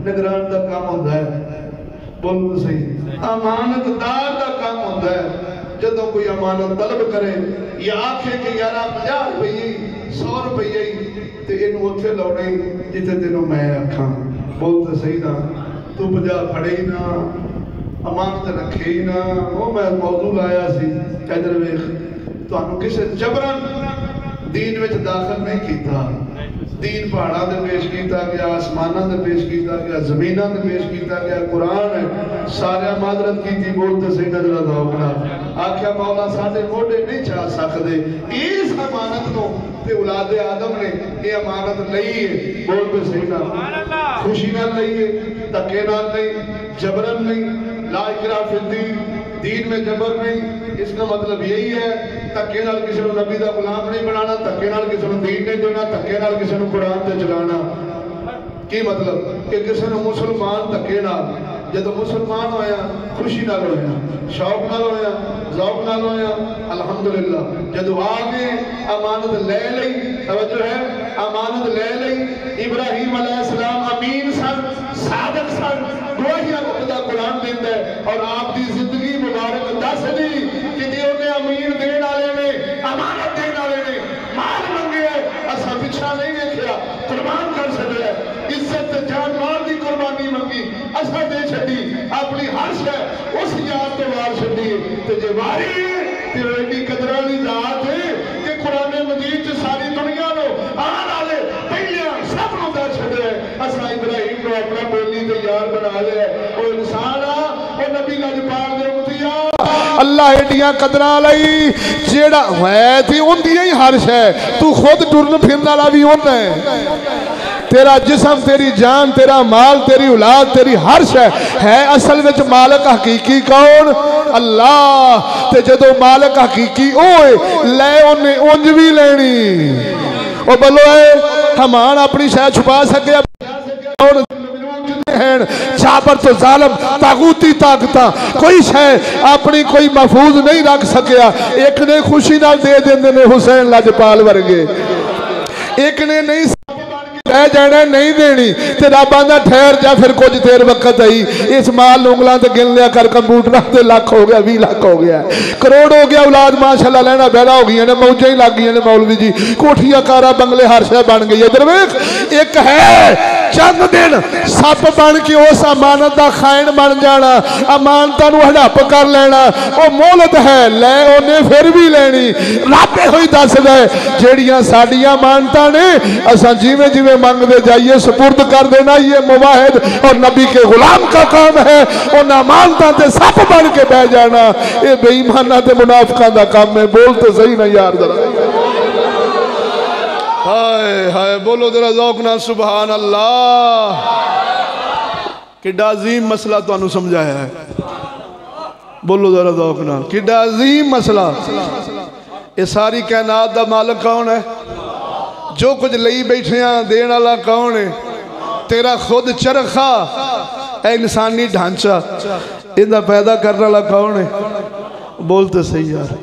نگران دا کام ہوتا ہے، بولو تو صحیح، امانت دار دا کام ہوتا ہے۔ جدوں کوئی امانت طلب کرے یا آکھے کہ یارا 50 روپئے 100 روپئے تے اینو اوتھے لاؤنے جتھے تینوں میں آکھاں، بول تو صحیح نا، تو 50 پھڑے ہی نہ، امانت رکھے ہی نہ۔ وہ میں موضوع لایا سی، ادھر ویکھ، تانوں کسے جبرن دین وچ داخل نہیں کیتا، دین پہاڑاں دے پیش کیتا گیا، آسماناں دے پیش کیتا گیا، زمیناں دے پیش کیتا گیا، قرآن ہے سارے معذرت کیتی، بولتے صحیح نظر ذوق نال، آکھیا مولا ساڈے موڈے نہیں چاہ سکدے اس امانت نو، تے اولاد آدم نے یہ امانت لئی ہے، بولتے صحیح نال، خوشی نال لئی ہے، دھکے نال نہیں، جبرن نہیں، لا اکراہ فی الدین، دین میں جبر نہیں۔ اس کا مطلب یہی ہے دھکے نال کسی نے نبی دا غلام نہیں بنانا، دھکے نال کسی نے دین نہیں دینا، دھکے نال کسی نے قرآن تے چلانا۔ کی مطلب کہ کسی نے مسلمان دھکے نال، جدو مسلمان ہویا خوشی نال ہویا، شوق نال ہویا، ذوق نال ہویا، الحمدللہ۔ جدو آگے امانت لے لئی، توجہ ہے، امانت لے لئی، ابراہیم علیہ السلام امین سن، صادق سن، گواہیاں کو خدا قرآن دیتا ہے، اور آپ دی زندگی مبارک دس دی کہ جی انہیں امین دین آلے نے، امانت دین آلے نے مال منگے ہے، اسا پچھا نہیں دیکھیا، قربان کر سکے ہے، عزت جان مال دی قربانی منگی، اسا دے چھڑی، اپنی ہر شے اس یاد تو وار چھڑی، تو جے واری تے ایڈی قدرالی ذات ہے کہ قرآن مجید سے ساری دنیا نو آن آلے پہلیاں سب نو دا چھڑے ہے، اسا ابراہیم نو اپنا بولی تے یار بنا لے، وہ انسان آ، وہ نبی لجپال دے امتیا اللہ ایڈیاں قدرہ لئی جیڑا ہے تھی ان دیئے ہی حرش ہے، تو خود ٹرن پھرنا لابی ہونا ہے، تیرا جسم، تیری جان، تیرا مال، تیری اولاد، تیری ہر شے ہے اصل وچ مالک حقیقی کون؟ اللہ۔ تے جدو مالک حقیقی ہوئے لے انہیں انج بھی لینی، او بلو ہے ہمان اپنی شے چھپا سکے چابر تو ظالم تاغوتی طاقتاں کوئی شے اپنی کوئی محفوظ نہیں رکھ سکیا۔ ایک نے خوشی نال دے دیندے نے حسین لجپال ورگے، ایک نے نہیں اے جانا نہیں دینی، تے رب آندا ٹھہر جا پھر کچھ دیر وقت آئی، اس مال انگلاں تے گن لیا کر کمپیوٹراں تے لاکھ ہو گیا، 20 لاکھ ہو گیا، کروڑ ہو گیا، اولاد ماشاءاللہ لینا بیڑا ہو گئی نے، موجیں ہی لگ گئی نے، مولوی جی کوٹھیاں کارا بنگلے ہر شے بن گئی۔ ادھر ویکھ ایک ہے چند دن سپ بن کے اس امانت دا خائن بن جانا، امانتاں نو ہڑپ کر لینا، او مولت ہے لے انہیں پھر بھی لینی۔ رب ہوئی دس دے جیڑیاں ساڈیاں امانتاں نے اساں جیویں جیویں مانگ دے جائیے سپرد کر دینا، یہ مواحد اور نبی کے غلام کا کام ہے، ان امانتاں تے سپ بن کے بہ جانا یہ بے ایمانہ تے منافقاں دا کام ہے۔ بولتے صحیح نہ یار ذرا، ہائے ہائے بولو ذرا ذوق نال سبحان اللہ۔ کڈا عظیم مسئلہ تو انہوں سمجھایا ہے، بولو ذرا ذوق نال، کڈا عظیم مسئلہ۔ یہ ساری کائنات دا مالک کون ہے؟ جو کچھ لئی بیٹھے ہیں دین اللہ کون ہے؟ تیرا خود چرخا اے انسانی ڈھانچہ اندہ پیدا کرنے اللہ کون ہے؟ بولتے صحیح یار،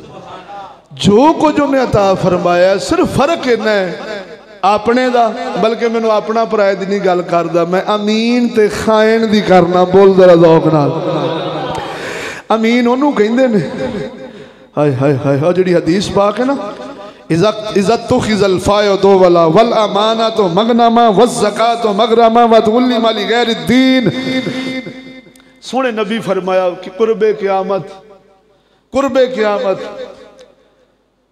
جو کچھ انہیں عطا فرمایا ہے صرف فرق انہیں ہے اپنے دا، بلکہ میں نے اپنا پرائے دی نہیں گل کر دا، میں امین تے خائن دی کرنا، بول ذرا ذوق نال۔ امین انہوں کہندے نے، ہائے ہائے ہائے جڑی حدیث پاک ہے نا، عزت تخذ الفائد ولا والامانت مغنما والزکاة مغرما وتغلم لغیر الدین۔ سونے نبی فرمایا کہ قرب قیامت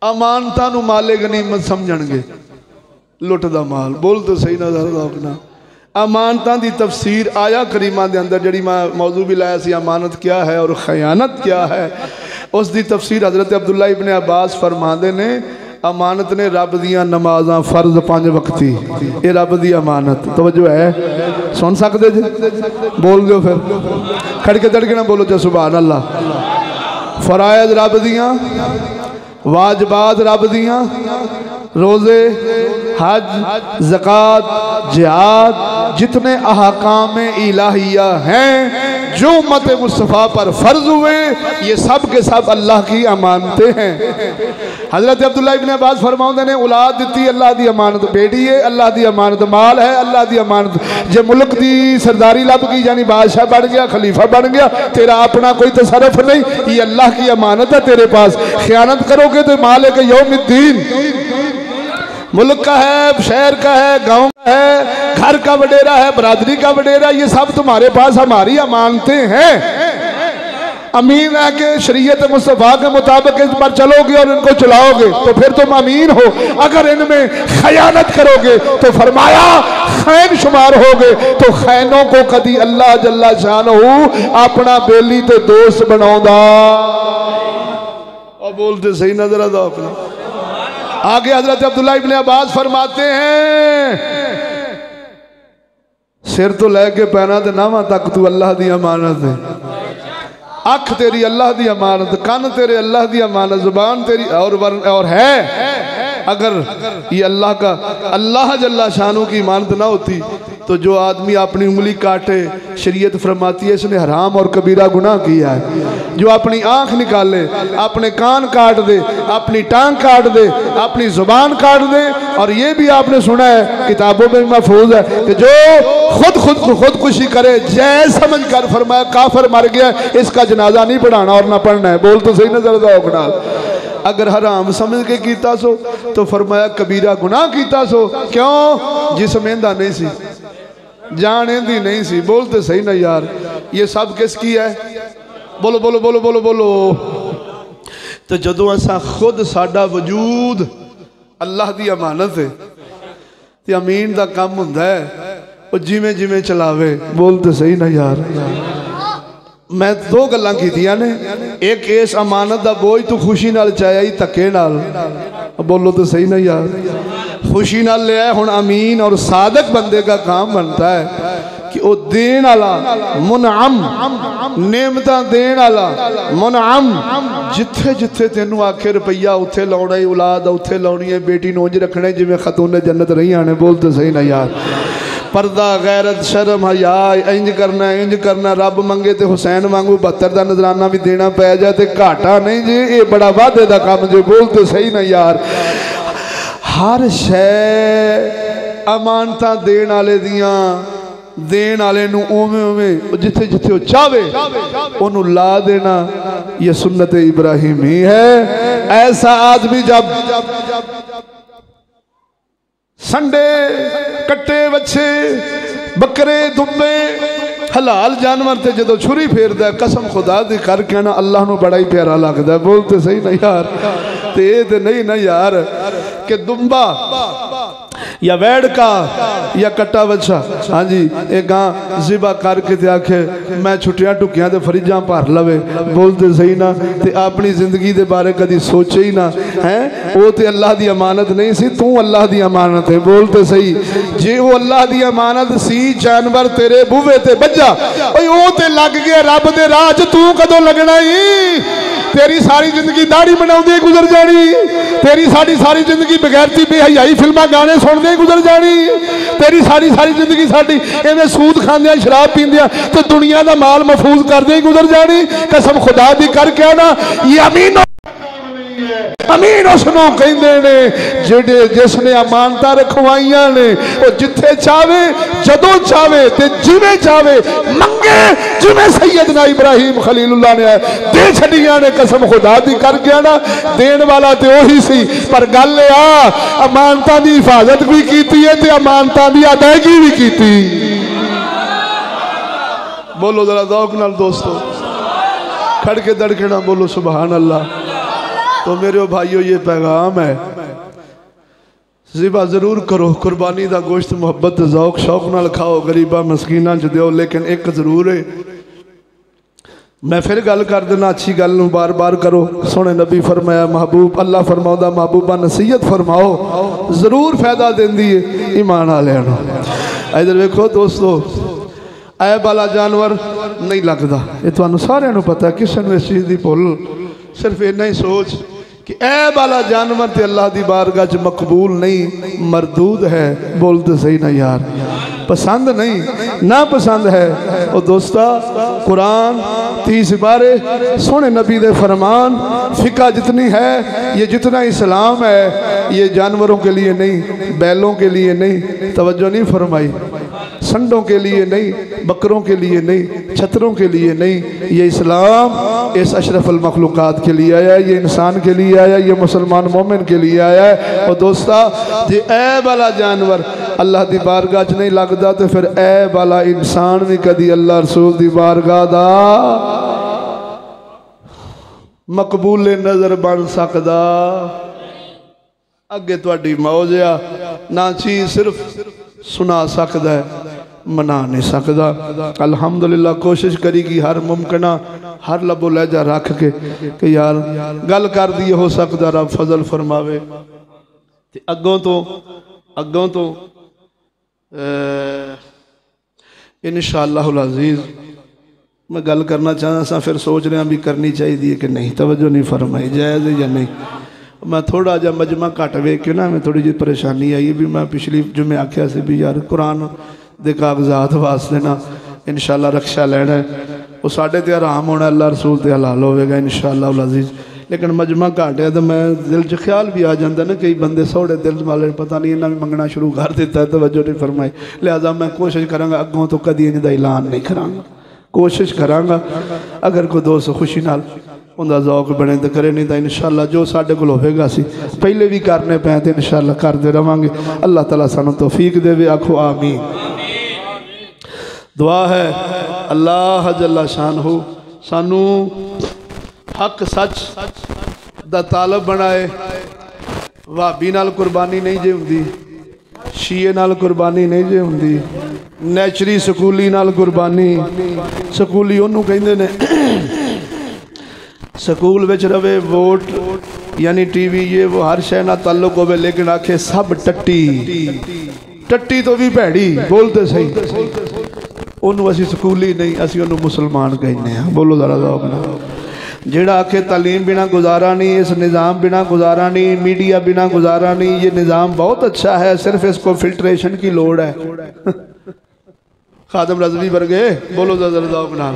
امانتاں نو مال غنیمت سمجھن گے، لٹ دا مال، بول تو صحیح نہ ذرا اپنا، امانتاں دی تفسیر آیا کریمہ دے اندر جڑی موضوع بھی لایا سی امانت کیا ہے اور خیانت کیا ہے، اس دی تفسیر حضرت عبداللہ ابن عباس فرماندے نے امانت نے رب دیاں نمازاں فرض 5 وقتی، یہ رب دی امانت توجہ ہے، سن سکتے جی بول دیو پھر کھڑ کے دڑکے نہ بولو جا سبحان اللہ، فرائض رب دیاں، واجبات رب دیاں، روزے، حج، زکوٰۃ، جہاد، جتنے احکام الہیہ ہیں جو امت مصطفیٰ پر فرض ہوئے یہ سب کے سب اللہ کی امانتیں ہیں۔ حضرت عبداللہ ابن عباس فرماؤں نے اولاد دیتی اللہ دی امانت، بیٹی ہے اللہ دی امانت، مال ہے اللہ دی امانت، جے ملک دی سرداری لب کی یعنی بادشاہ بن گیا، خلیفہ بن گیا، تیرا اپنا کوئی تصرف نہیں، یہ اللہ کی امانت ہے تیرے پاس، خیانت کرو گے تو مالک یوم الدین، ملک کا ہے، شہر کا ہے، گاؤں کا ہے، گھر کا وڈیرا ہے، برادری کا وڈیرا، یہ سب تمہارے پاس ہماری امانتیں ہیں۔ امین ہے کہ شریعت مصطفیٰ کے مطابق اس پر چلو گے اور ان کو چلاؤ گے تو پھر تم امین ہو، اگر ان میں خیانت کرو گے تو فرمایا خائن شمار ہوگے، تو خائنوں کو کدی اللہ جل شانہ اپنا بیلی تے دوست بناؤں دا۔ اور بولتے صحیح نظر آدھا اپنا آگے حضرت عبداللہ ابن عباس فرماتے ہیں سر تو لے کے پہنا دے نامہ تک تو اللہ دی امانت ہے، آنکھ تیری اللہ دی امانت، کان تیرے اللہ دی امانت، زبان تیری اور ہے اگر یہ اللہ کا اللہ جل شانہ کی امانت نہ ہوتی تو جو آدمی اپنی انگلی کاٹے شریعت فرماتی ہے اس نے حرام اور کبیرہ گناہ کیا ہے، جو اپنی آنکھ نکالے، اپنے کان کاٹ دے، اپنی ٹانگ کاٹ دے، اپنی زبان کاٹ دے، اور یہ بھی آپ نے سنا ہے کتابوں میں محفوظ ہے کہ جو خودکشی کرے جائز سمجھ کر فرمایا کافر مر گیا، اس کا جنازہ نہیں پڑھانا اور نہ پڑھنا ہے، بول تو صحیح نظر دا اکنال۔ اگر حرام سمجھ کے کیتا سو تو فرمایا کبیرہ گناہ کیتا سو، کیوں؟ جسم ایندہ نہیں سی، جان ایندی نہیں سی، بولتے صحیح نہ یار، یہ سب کس کی ہے؟ بولو بولو بولو بولو بولو۔ تو جدو ایسا خود ساڈا وجود اللہ دی امانت ہے تے امین دا کام ہوندا ہے او جویں جویں چلاوے، بولتے صحیح نہ یار۔ میں دو گلاں کیتیاں نے، ایک اس امانت دا بوجھ تو خوشی نال چاہیا ہی تکے نال، بولو تو صحیح نہ یار، خوشی نال لے آئے، ہن امین اور صادق بندے کا کام بنتا ہے کہ او دین والا منعم، نعمتاں دین والا منعم، جتھے جتھے تینوں آکھے روپیہ اتھے لاؤنا ہے، اولاد اتھے لاؤنی ہے، بیٹی نونج رکھنے جویں خاتون جنت رہی آنے، بولتے صحیح نہ یار۔ پردہ غیرت شرم حیا انج کرنا رب منگے تے حسین مانگو 72 دا نظرانہ بھی دینا پہ جائے تے گھاٹا نہیں جی، یہ بڑا وعدے دا کام جو بولتے صحیح نہ یار۔ ہر شے امانتاں دین والے دیاں، دین والے نو اوویں جتھے جتھے وہ چاہے انہوں لا دینا، یہ سنت ابراہیمی ہے۔ ایسا آدمی جب سنڈے کٹے بچے بکرے دمبے حلال جانور تے جدو چھری پھیر دے قسم خدا دی کر کے نا اللہ نو بڑا ہی پیارا لگ دے، بولتے صحیح نہ یار، تے نہیں نہ یار کہ دمبا یا ویڑ کا یا کٹا بچہ ہاں جی ایک گاں زبا کر کے تے آکھے میں چھٹیاں ٹکیاں تے فریجاں پار لوے، بولتے صحیح نہ، تے اپنی زندگی دے بارے کدی سوچے ہی نہ ہیں، وہ تے اللہ دی امانت نہیں سی، تو اللہ دی امانت ہے، بولتے صحیح جے وہ اللہ دی امانت سی جانور تیرے بوے تے بجا وہ تے لگ گیا رب دے راج، تو کدو لگنا ہی؟ تیری ساری زندگی داڑھی بناؤں دے گزر جانی، تیری ساری زندگی بغیرتی بے حیائی فلمہ گانے سن دے گزر جانی، تیری ساری زندگی ساڑی ایویں سود کھاندیاں شراب پیندیاں تو دنیا دا مال محفوظ کر دے گزر جانی، قسم خدا دی کر کے نا یہ امین اس نو کہندے نے جس نے امانتاں رکھوائیاں نے وہ جتھے چاہے جدوں چاہے تے جویں چاہے منگے، جویں سیدنا ابراہیم خلیل اللہ نے دے چھڑیاں نے، قسم خدا دی کر کے نا دین والا تے وہی سی، پر گل امانتاں دی حفاظت بھی کیتی ہے تے امانتاں دی ادائیگی بھی کیتی۔ بولو ذرا ذوق نال دوستو، کھڑ کے دڑکنا بولو سبحان اللہ۔ تو میرے بھائیو یہ پیغام ہے، ذبح ضرور کرو، قربانی دا گوشت محبت ذوق شوق نال کھاؤ، غریباں مسکیناں چ دیو، لیکن ایک ضرور ہے، میں پھر گل کر دینا، اچھی گل نو بار بار کرو۔ سونے نبی فرمایا محبوب اللہ فرماؤ دا محبوبہ نصیحت فرماؤ ضرور فائدہ دیندی ہے ایمان والےاں نوں۔ ادھر ویکھو دوستو، عیب والا جانور نہیں لگدا، یہ تانوں سارے نوں پتہ ہے، کسے نوں اس چیز دی بھول، صرف اتنا ہی سوچ کہ عیب والا جانور تے اللہ دی بارگاہ چ مقبول نہیں، مردود ہے، بولتے صحیح نہ یار، پسند نہیں، نا پسند ہے۔ او دوستا قرآن 30 بارے سونے نبی دے فرمان، فقہ جتنی ہے، یہ جتنا اسلام ہے، یہ جانوروں کے لیے نہیں، بیلوں کے لیے نہیں، توجہ نہیں فرمائی، سنڈوں کے لیے نہیں، بکروں کے لیے نہیں، چھتروں کے لیے نہیں، یہ اسلام اس اشرف المخلوقات کے لیے آیا ہے، یہ انسان کے لیے آیا ہے، یہ مسلمان مومن کے لیے آیا ہے۔ اور دوستا جی عیب والا جانور اللہ دی بارگاہ چ نہیں لگدا، تو پھر عیب والا انسان بھی کدی اللہ رسول دی بارگاہ دا مقبول نظر بن سکدا۔ اگے تواڈی موج آ، نہ چیز صرف سنا سکدا ہے، منا نہیں سکدا۔ الحمدللہ کوشش کری گی ہر ممکنہ ہر لب و لہجہ رکھ کے کہ یار گل کر دی ہو سکدا رب فضل فرماوے۔ اگوں تو انشاءاللہ العزیز میں گل کرنا چاہنا سا، پھر سوچ رہے ہیں بھی کرنی چاہیے کہ نہیں، توجہ نہیں فرمائی، جائز ہے یا نہیں۔ میں تھوڑا جا مجمع کٹ ویکھ کے نا میں تھوڑی جی پریشانی آئی بھی، میں پچھلی جمعہ آکھیا سی بھی یار قرآن دے کاغذات واسطے نا انشاءاللہ رکشہ لینا ہے، وہ ساڑھے تے حرام ہونا، اللہ رسول تے حلال ہوئے گا انشاءاللہ العزیز۔ لیکن مجمع کٹ ہے تو میں دل چ خیال بھی آ جاندہ نا، کئی بندے سوڑے دل والے پتہ نہیں انہاں بھی منگنا شروع کر دیتا ہے، توجہ نہیں فرمائی، لہذا میں کوشش کروں گا اگوں تو کدی انہاں دا اعلان نہیں کراں گا، کوشش کراں گا اگر کوئی دوست خوشی نال ان دا ذوق بنے تو کرے، نہیں تو انشاءاللہ جو ساڑھے کو ہوئے گا سی پہلے بھی کرنے پہ ہیں انشاءاللہ کر دے رہاں گے۔ اللہ تعالیٰ سانو توفیق دے وے، آکھو آمین۔ دعا ہے اللہ جل شانہ سانو حق سچ دا طالب بنائے، وہابی نال قربانی نہیں جے ہوندی، شیعہ نال قربانی نہیں جے ہوندی، نیچری سکولی نال قربانی، سکولی انہوں کہندے نے سکول وچ روے ووٹ یعنی ٹی وی یہ وہ ہر شے نال تعلق ہوئے، لیکن آکھے سب ٹٹی تو بھی بھیڑی، بولتے صحیح، انہوں اسی سکولی نہیں، اسی انہوں مسلمان کہنے ہیں، بولو ذرا ذوق نہ۔ جیڑا آکھے تعلیم بنا گزارا نہیں، اس نظام بنا گزارا نہیں، میڈیا بنا گزارا نہیں، یہ نظام بہت اچھا ہے، صرف اس کو فلٹریشن کی لوڑ ہے۔ خادم رضوی برگے بولو ذرا ذوق نہ۔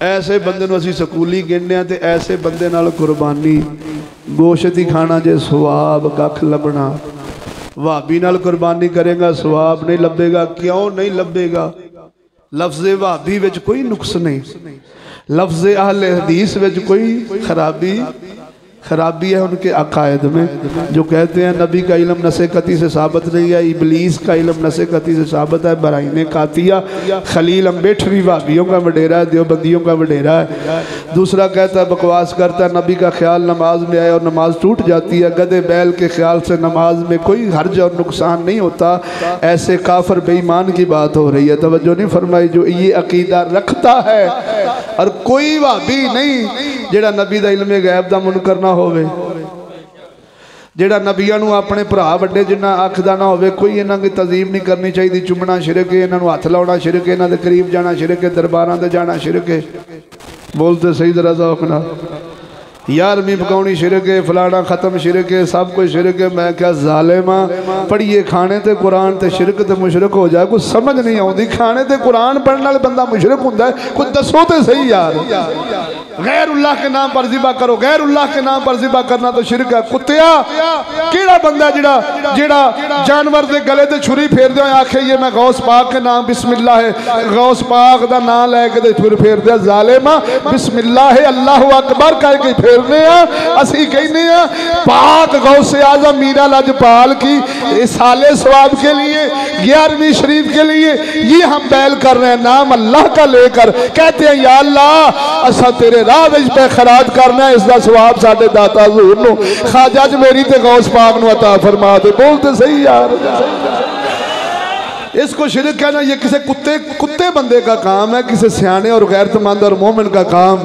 ایسے بندے نو اسی سکولی گننے ہیں، تے ایسے بندے نال قربانی گوشت ہی کھانا جے سواب ککھ لبنا، وہابی نال قربانی کرے گا سواب نہیں لبے گا۔ کیوں نہیں لبے گا؟ لفظ وہابی وچ کوئی نقص نہیں، لفظ اہل حدیث وچ کوئی خرابی ہے ان کے عقائد میں، جو کہتے ہیں نبی کا علم نسِ قطعی سے ثابت نہیں ہے، ابلیس کا علم نسِ قطعی سے ثابت ہے، براہین قاطعہ خلیل امبیٹھوی وہابیوں کا وڈیرا ہے، دیوبندیوں کا وڈیرا ہے۔ دوسرا کہتا ہے بکواس کرتا ہے نبی کا خیال نماز میں آئے اور نماز ٹوٹ جاتی ہے، گدے بیل کے خیال سے نماز میں کوئی حرج اور نقصان نہیں ہوتا، ایسے کافر بے ایمان کی بات ہو رہی ہے، توجہ نہیں فرمائی۔ جو یہ عقیدہ رکھتا ہے اور کوئی وہابی نہیں جیڑا نبی دا علم غیب دا منکر نہ ہوئے، جیڑا نبیاں نو اپنے بھرا وڈے جنہ آکھدا نہ ہوئے، کوئی انہاں کی تعظیم نہیں کرنی چاہیے، چومنا شرک ہے، انہاں نو ہاتھ لاؤنا شرک ہے، انہاں دے قریب جانا شرک ہے، درباراں دے جانا شرک ہے، بولتے صحیح ذرا ذوق نہ۔ یارویں پکاؤنی شرک ہے، فلانا ختم شرک ہے، سب کوئی شرک ہے۔ میں کیا ظالمہ پڑھیے کھانے تے قرآن تے شرک تے مشرک ہو جائے، کچھ سمجھ نہیں آؤندی، کھانے تے قرآن پڑھنے والے بندہ مشرک ہوندہ ہے، کچھ دسو تے صحیح یار۔ غیر اللہ کے نام پر ذبح کرو، غیر اللہ کے نام پر ذبح کرنا تو شرک ہے۔ کتیا کیڑا بندہ جڑا جانور دے گلے تے چھری پھیر دے آکھے یہ میں غوث پاک کے نام بسم اللہ ہے، غوث پاک دا نام لے کے پھر پھیر دے، ظالمہ بسم اللہ اللہ اکبر کہے کہ پھیر پھرنے ہیں اسی کہنے ہیں پاک غوث اعظم میرا لجپال کی اصال ثواب کے لیے 11ویں شریف کے لیے یہ ہم بیل کر رہے ہیں نام اللہ کا لے کر کہتے ہیں یا اللہ اسا تیرے راہ وچ پہ خیرات کرنا ہے اس دا ثواب ساڈے داتا حضور نو خواجہ ج میری تے غوث پاک نو عطا فرما دے بولتے صحیح یار اس کو شرک کہنا یہ کسی کتے بندے کا کام ہے کسی سیانے اور غیرت مند اور مومن کا کام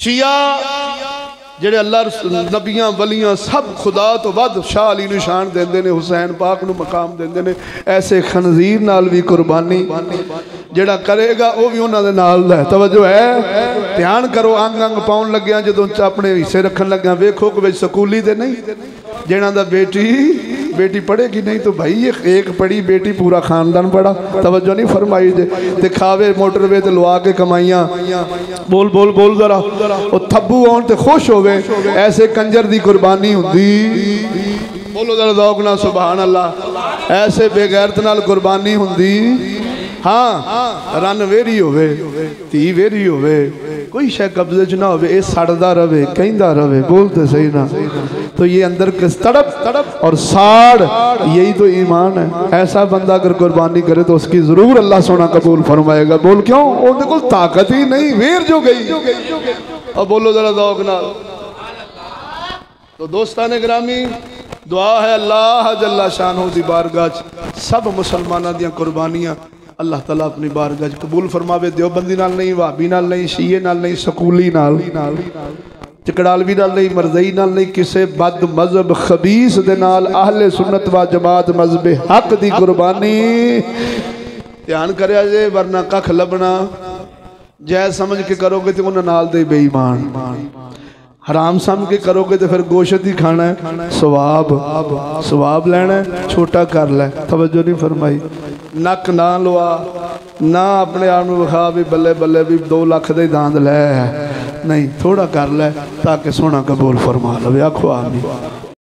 شیعہ جڑے اللہ نبیاں ولیاں سب خدا تو ود شاہ علی نشان دیندے نے حسین پاک نو مقام دیندے نے ایسے خنزیر نال بھی قربانی جڑا کرے گا وہ بھی انہاں دے نال ہے توجہ ہے دھیان کرو انگ انگ پاؤن لگیاں جدوں اپنے حصے رکھن لگیاں ویکھو کہ سکولی دے نہیں جنہاں دا بیٹی پڑھے گی نہیں تو بھائی یہ ایک پڑھی بیٹی پورا خاندان پڑھا توجہ نہیں فرمائی دے تے کھاوے موٹر وے تے لوا کے کمائیاں بول ذرا او تھبو آن تے خوش ہوئے ایسے کنجر دی قربانی ہوندی بولو ذرا ذوق نہ سبحان اللہ ایسے بے غیرت نال قربانی ہوندی ہاں رن ویری ہوئے تی ویری ہوئے کوئی شے قبضے چ نہ ہوئے اے سڑدا رہے کہندا رہے بولتے صحیح نہ تو یہ اندر کس تڑپ اور ساڑ یہی تو ایمان ہے ایسا بندہ اگر قربانی کرے تو اس کی ضرور اللہ سونا قبول فرمائے گا بول کیوں وہ دیکھو طاقت ہی نہیں ویر جو گئی اور بولو ذرا ذوق نہ تو دوستان گرامی دعا ہے اللہ جل شانہ دی بارگاہ سب مسلمانہ دیاں قربانیاں اللہ تعالیٰ اپنی بارگاہ قبول فرماوے دیوبندی نال نہیں وہابی نال نہیں شیعہ نال نہیں سکولی نال چکڑالوی نال نہیں مرزئی نال نہیں کسے بد مذہب خبیث دے نال اہل سنت و جماعت مذہب حق دی قربانی دھیان کریا جے ورنہ ککھ لبنا جائز سمجھ کے کرو گے تو انہاں نال دے بے ایمان حرام سمجھ کے کرو گے تو پھر گوشت ہی کھانا ہے ثواب لینا ہے چھوٹا کر لے توجہ نہیں فرمائی نک نہ لوا نہ اپنے آپ میں بخوا بھی بلے بلے بھی 2 لاکھ دے داند لے نہیں تھوڑا کر لے تاکہ سونا قبول فرما لو آکھو آمین